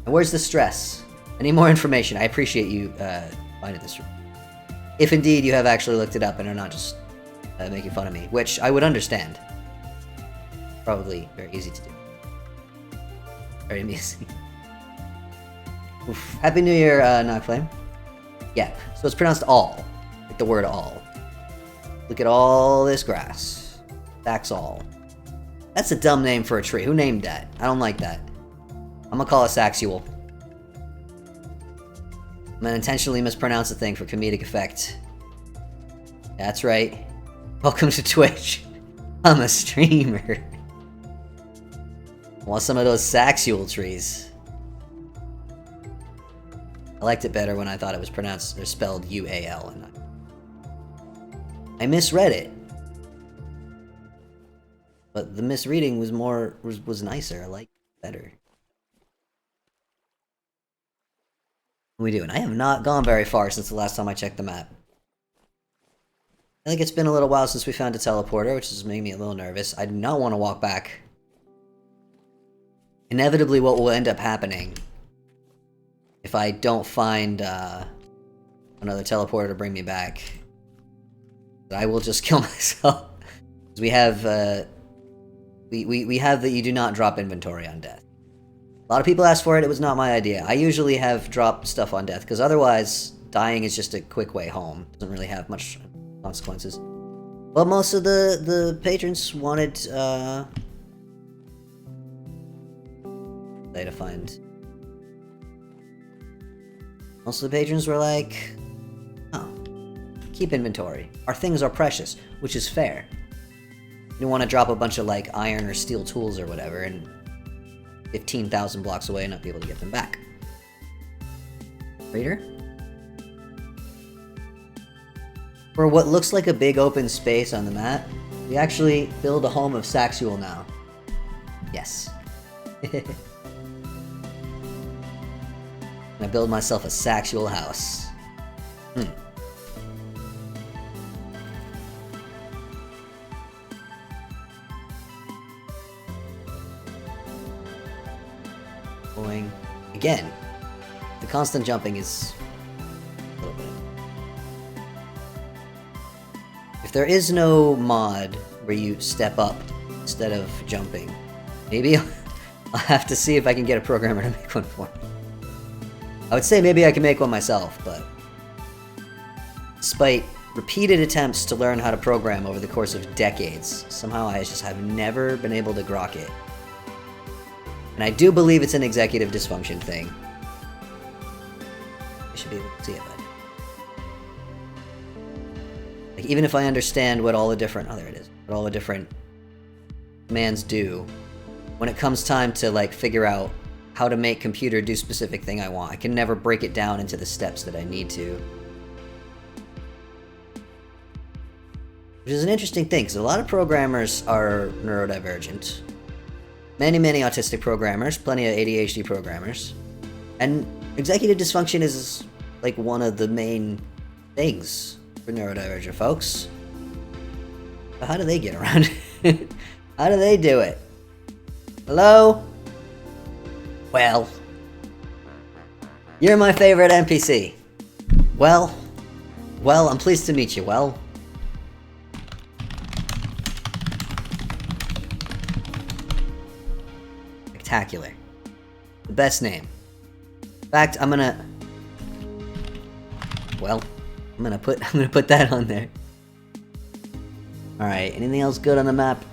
And where's the stress? I need more information. I appreciate you finding this. If indeed you have actually looked it up and are not just making fun of me, which I would understand. Probably very easy to do. Very easy. Oof. Happy New Year, Knockflame. Yeah, so it's pronounced all. Like the word all. Look at all this grass. Saxual. That's a dumb name for a tree. Who named that? I don't like that. I'm gonna call it Saxual. I'm gonna intentionally mispronounce the thing for comedic effect. That's right. Welcome to Twitch. I'm a streamer. I want some of those Saxual trees. I liked it better when I thought it was pronounced or spelled U-A-L. And I misread it. But the misreading was was nicer. I liked it better. What are we doing? I have not gone very far since the last time I checked the map. I think it's been a little while since we found a teleporter, which is making me a little nervous. I do not want to walk back. Inevitably, what will end up happening if I don't find another teleporter to bring me back, that I will just kill myself. We have we have that you do not drop inventory on death. A lot of people asked for it. It was not my idea. I usually have dropped stuff on death because otherwise dying is just a quick way home. Doesn't really have much consequences. But most of the patrons wanted to find. Most of the patrons were like, oh, keep inventory. Our things are precious, which is fair. You don't want to drop a bunch of like iron or steel tools or whatever and 15,000 blocks away and not be able to get them back. Raider? For what looks like a big open space on the map, we actually build a home of Saxual now. Yes. I build myself a Saxual house. Going again. The constant jumping is a little bit. If there is no mod where you step up instead of jumping, maybe I'll have to see if I can get a programmer to make one for me. I would say maybe I can make one myself, but despite repeated attempts to learn how to program over the course of decades, somehow I just have never been able to grok it. And I do believe it's an executive dysfunction thing. I should be able to see it, but like, even if I understand what all the different what all the different commands do, when it comes time to like figure out how to make computer do specific thing I want, I can never break it down into the steps that I need to. Which is an interesting thing, because a lot of programmers are neurodivergent. Many autistic programmers, plenty of ADHD programmers. And executive dysfunction is like one of the main things for neurodivergent folks. But how do they get around it? How do they do it? Hello? Well, you're my favorite NPC. Well, I'm pleased to meet you, well. Spectacular. The best name. In fact, I'm gonna put that on there. Alright, anything else good on the map?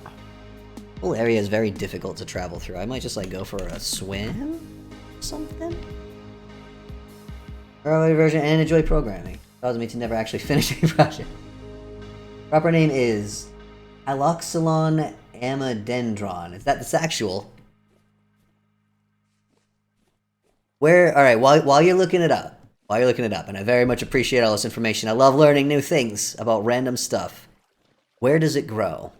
The whole area is very difficult to travel through. I might just like go for a swim? Something? Early version and enjoy programming. Caused me to never actually finish a project. Proper name is Aloxylon Amadendron. Is that the Saxual? Alright, while you're looking it up, and I very much appreciate all this information. I love learning new things about random stuff. Where does it grow?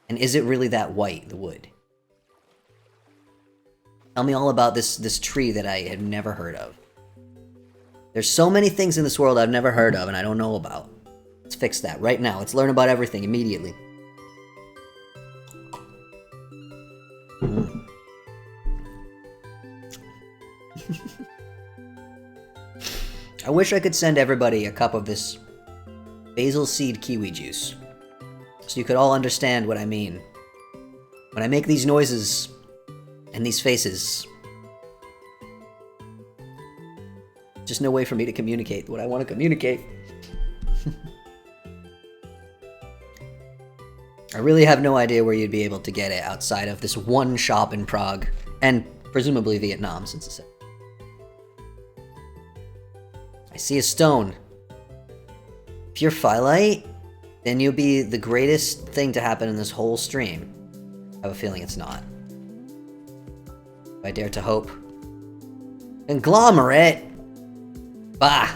And is it really that white, the wood? Tell me all about this tree that I had never heard of. There's so many things in this world I've never heard of and I don't know about. Let's fix that right now. Let's learn about everything immediately. Mm. I wish I could send everybody a cup of this basil seed kiwi juice, so you could all understand what I mean. When I make these noises and these faces, just no way for me to communicate what I want to communicate. I really have no idea where you'd be able to get it outside of this one shop in Prague, and presumably Vietnam, since it's... I see a stone. Pure phyllite? Then you'll be the greatest thing to happen in this whole stream. I have a feeling it's not. If I dare to hope. Conglomerate? Bah!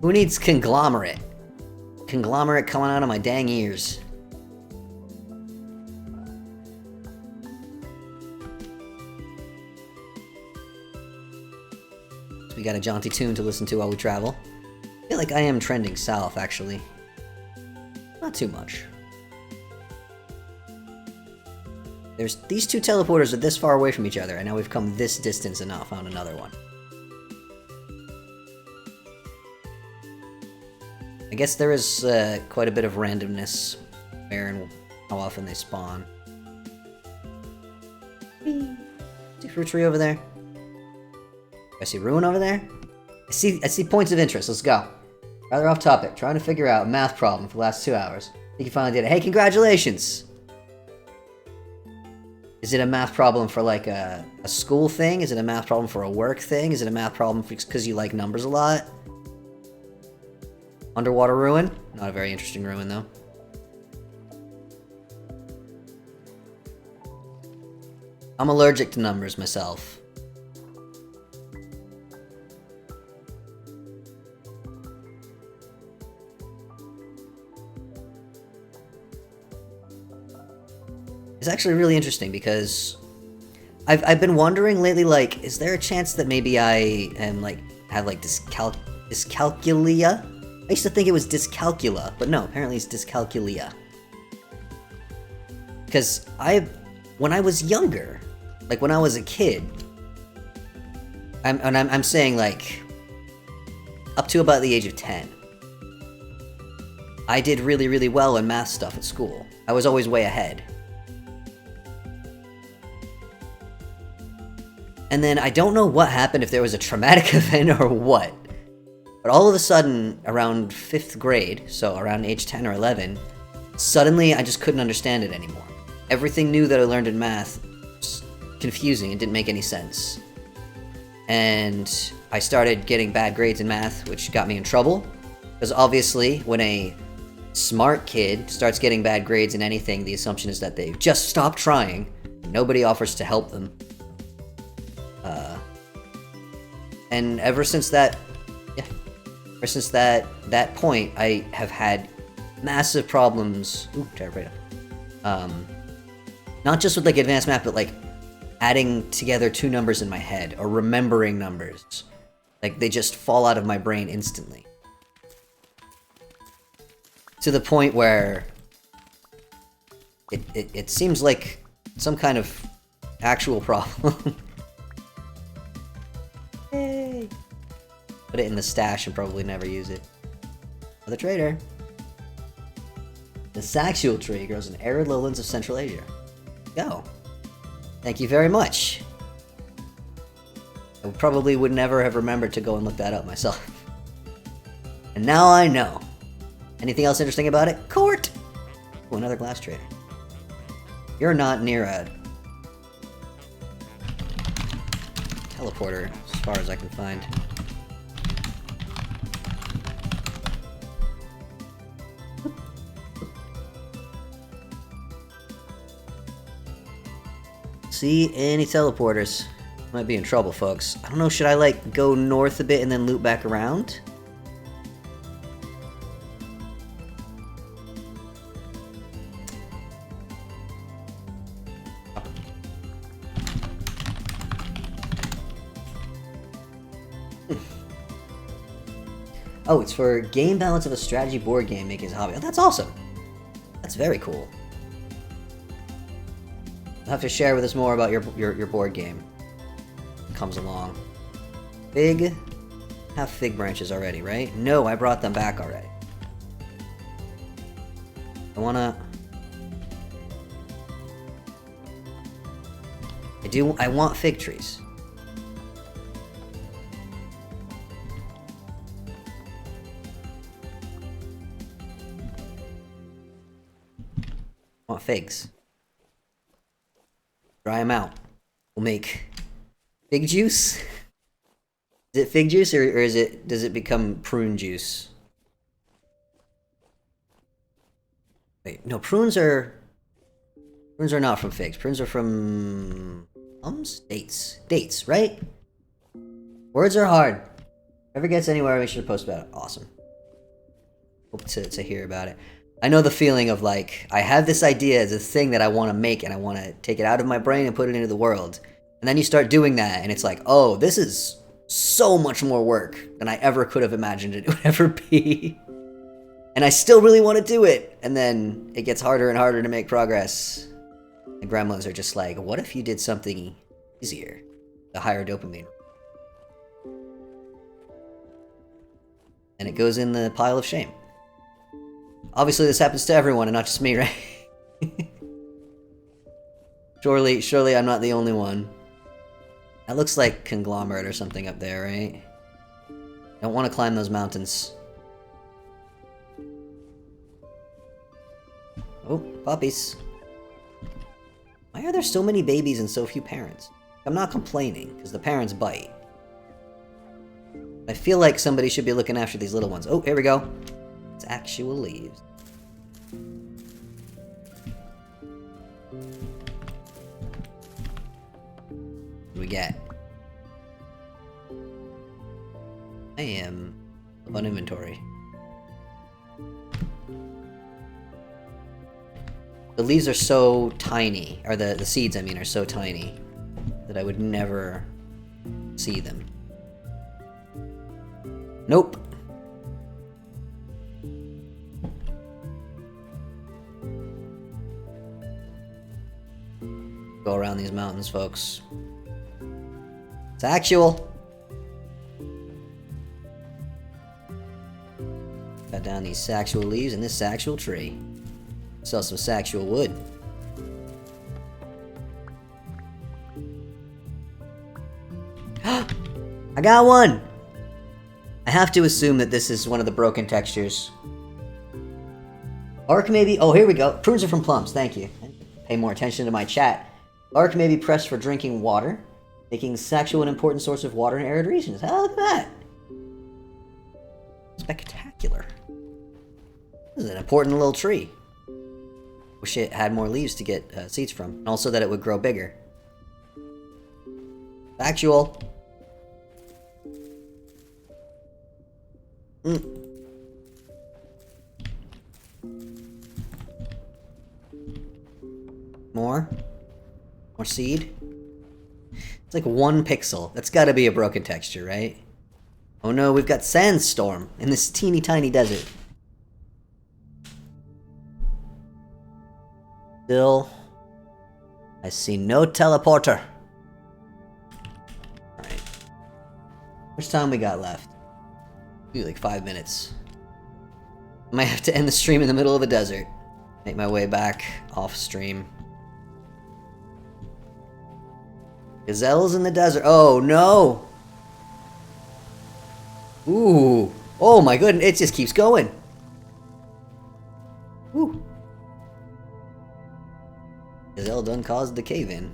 Who needs conglomerate? Conglomerate coming out of my dang ears. So we got a jaunty tune to listen to while we travel. I feel like I am trending south, actually. Not too much. There's these two teleporters are this far away from each other, and now we've come this distance and not found another one. I guess there is quite a bit of randomness where and how often they spawn. See fruit tree over there? I see ruin over there? I see points of interest. Let's go. Rather off topic. Trying to figure out a math problem for the last 2 hours. I think you finally did it. Hey, congratulations! Is it a math problem for like a school thing? Is it a math problem for a work thing? Is it a math problem because you like numbers a lot? Underwater ruin? Not a very interesting ruin though. I'm allergic to numbers myself. It's actually really interesting because I've been wondering lately, like, is there a chance that maybe I am like have like dyscalculia? I used to think it was dyscalculia, but no, apparently it's dyscalculia. Because when I was younger, like when I was a kid, I'm saying like up to about the age of 10, I did really, really well in math stuff at school. I was always way ahead. And then I don't know what happened, if there was a traumatic event or what. But all of a sudden, around 5th grade, so around age 10 or 11, suddenly I just couldn't understand it anymore. Everything new that I learned in math was confusing and didn't make any sense. And I started getting bad grades in math, which got me in trouble. Because obviously, when a smart kid starts getting bad grades in anything, the assumption is that they've just stopped trying, and nobody offers to help them. And ever since that point, I have had massive problems. Ooh, right up. Not just with like advanced math, but like adding together two numbers in my head or remembering numbers. Like they just fall out of my brain instantly. To the point where it seems like some kind of actual problem. Yay! Put it in the stash and probably never use it. Another trader. The Saxual tree grows in arid lowlands of Central Asia. Go. Thank you very much. I probably would never have remembered to go and look that up myself. And now I know. Anything else interesting about it? Court! Oh, another glass trader. You're not near a teleporter, as far as I can find. See any teleporters? Might be in trouble, folks. I don't know, should I like go north a bit and then loop back around? Oh, it's for game balance of a strategy board game making his hobby. Oh, that's awesome. That's very cool. You'll have to share with us more about your board game. It comes along. Fig. Have fig branches already, right? No, I brought them back already. I want fig trees. I want figs. Dry them out. We'll make fig juice. Is it fig juice or does it become prune juice? Wait, no, prunes are not from figs. Prunes are from plums? Dates, right? Words are hard. Ever gets anywhere, make sure to post about it. Awesome. Hope to hear about it. I know the feeling of like, I have this idea as a thing that I want to make and I want to take it out of my brain and put it into the world. And then you start doing that and it's like, oh, this is so much more work than I ever could have imagined it would ever be. And I still really want to do it. And then it gets harder and harder to make progress. The gremlins are just like, what if you did something easier? The higher dopamine. And it goes in the pile of shame. Obviously this happens to everyone and not just me, right? Surely I'm not the only one. That looks like conglomerate or something up there, right? Don't want to climb those mountains. Oh, puppies. Why are there so many babies and so few parents? I'm not complaining, because the parents bite. I feel like somebody should be looking after these little ones. Oh, here we go. It's actual leaves. What do we get? I am on inventory. The leaves are so tiny, or the seeds, I mean, are so tiny that I would never see them. Nope. Go around these mountains, folks. Saxual! Cut down these Saxual leaves and this Saxual tree. Sell some Saxual wood. I got one! I have to assume that this is one of the broken textures. Arc maybe... Oh, here we go. Prunes are from plums, thank you. Pay more attention to my chat. Arc may be pressed for drinking water, making Saxual an important source of water in arid regions. Oh, look at that! Spectacular. This is an important little tree. Wish it had more leaves to get seeds from, and also that it would grow bigger. Saxual. More seed. It's like 1 pixel. That's got to be a broken texture, right? Oh no, we've got sandstorm in this teeny tiny desert. Still, I see no teleporter. Alright. How much time we got left? Maybe like 5 minutes. I might have to end the stream in the middle of the desert. Make my way back off stream. Gazelles in the desert. Oh no! Ooh. Oh my goodness, it just keeps going. Ooh. Gazelle done caused the cave-in.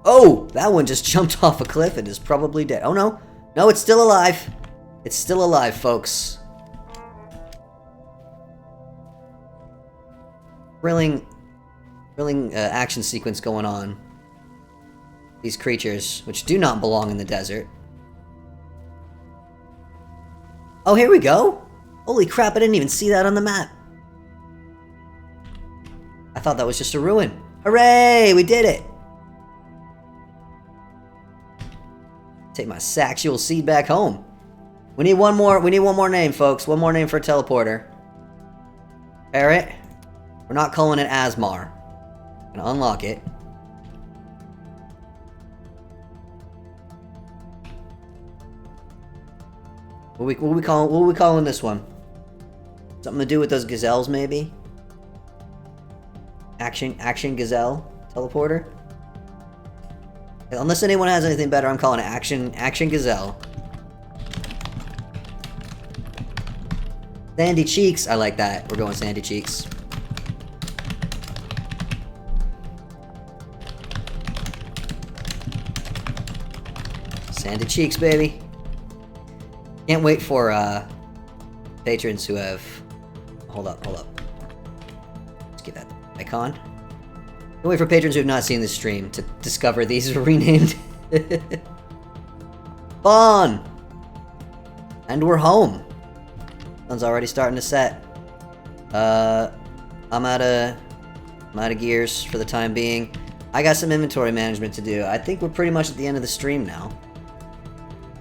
Oh! That one just jumped off a cliff and is probably dead. Oh no! No, it's still alive! It's still alive, folks. Thrilling action sequence going on. These creatures, which do not belong in the desert. Oh, here we go! Holy crap, I didn't even see that on the map. I thought that was just a ruin. Hooray! We did it! Take my Saxual seed back home. We need one more name, folks. One more name for a teleporter. Parrot. We're not calling it Asmar. Gonna unlock it. What we calling this one? Something to do with those gazelles, maybe? Action gazelle teleporter? Unless anyone has anything better, I'm calling it action gazelle. Sandy cheeks, I like that. We're going sandy cheeks. Sandy cheeks, baby. Can't wait for patrons who have... Hold up. Let's get that icon. Can't wait for patrons who have not seen this stream to discover these are renamed. Fun! And we're home. Sun's already starting to set. I'm out of gears for the time being. I got some inventory management to do. I think we're pretty much at the end of the stream now.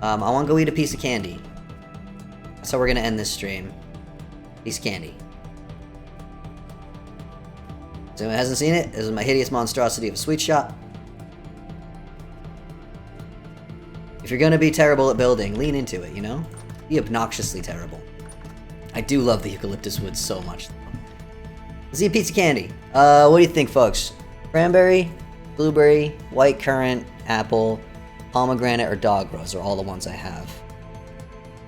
I want to go eat a piece of candy. That's how we're gonna end this stream. Piece of candy. So anyone hasn't seen it, this is my hideous monstrosity of a sweet shop. If you're gonna be terrible at building, lean into it, you know? Be obnoxiously terrible. I do love the eucalyptus wood so much. Let's eat pizza candy. What do you think, folks? Cranberry, blueberry, white currant, apple, pomegranate, or dog rose are all the ones I have.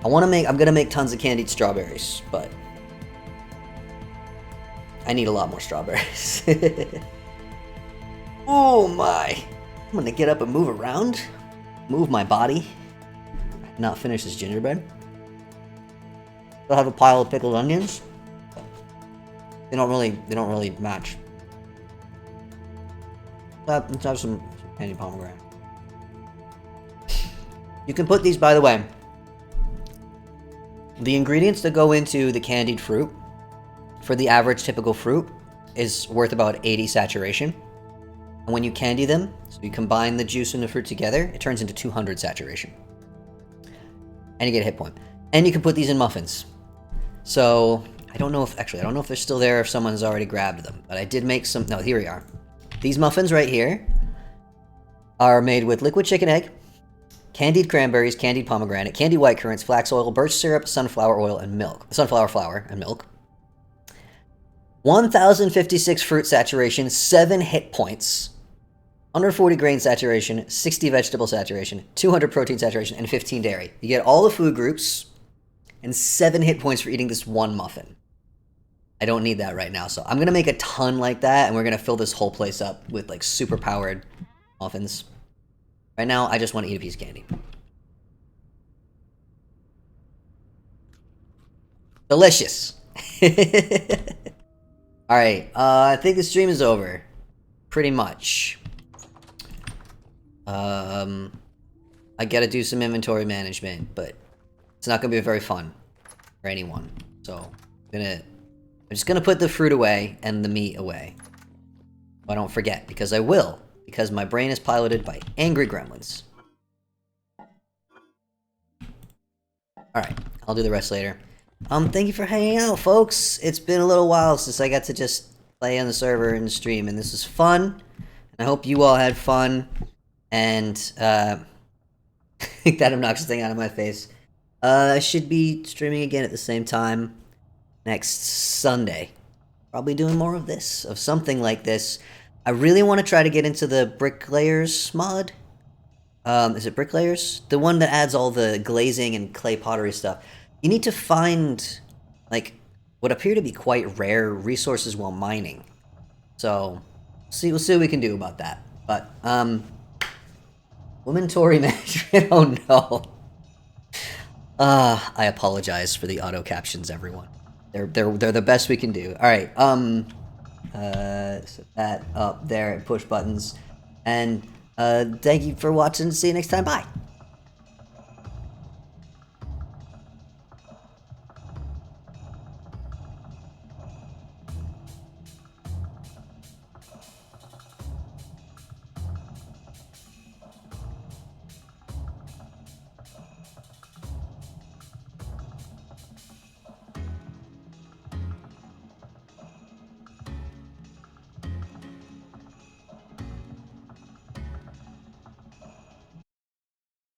I'm gonna make tons of candied strawberries, but I need a lot more strawberries. Oh my! I'm gonna get up and move around, move my body. Not finish this gingerbread. Still have a pile of pickled onions. They don't really match. Let's have some candied pomegranate. You can put these, by the way. The ingredients that go into the candied fruit for the average typical fruit is worth about 80 saturation. And when you candy them, so you combine the juice and the fruit together, it turns into 200 saturation. And you get a hit point. And you can put these in muffins. So, I don't know if they're still there, if someone's already grabbed them. But I did make some, no, here we are. These muffins right here are made with liquid chicken egg, candied cranberries, candied pomegranate, candied white currants, flax oil, birch syrup, sunflower oil, and milk. Sunflower flour and milk. 1056 fruit saturation, 7 hit points, 140 grain saturation, 60 vegetable saturation, 200 protein saturation, and 15 dairy. You get all the food groups and 7 hit points for eating this one muffin. I don't need that right now, so I'm gonna make a ton like that, and we're gonna fill this whole place up with like super powered muffins. Right now, I just want to eat a piece of candy. Delicious. Alright, I think the stream is over. Pretty much. I gotta do some inventory management, but it's not gonna be very fun for anyone. So, I'm just gonna put the fruit away and the meat away. But I don't forget, because I will. Because my brain is piloted by angry gremlins. Alright, I'll do the rest later. Thank you for hanging out, folks. It's been a little while since I got to just play on the server and stream, and this is fun. And I hope you all had fun. And, take that obnoxious thing out of my face. I should be streaming again at the same time next Sunday. Probably doing more of this, of something like this. I really want to try to get into the Bricklayers mod. Is it Bricklayers? The one that adds all the glazing and clay pottery stuff. You need to find, like, what appear to be quite rare resources while mining. So, we'll see what we can do about that. But, inventory management, oh no. I apologize for the auto captions, everyone. They're the best we can do. Alright, set that up there and push buttons. And, thank you for watching. See you next time. Bye.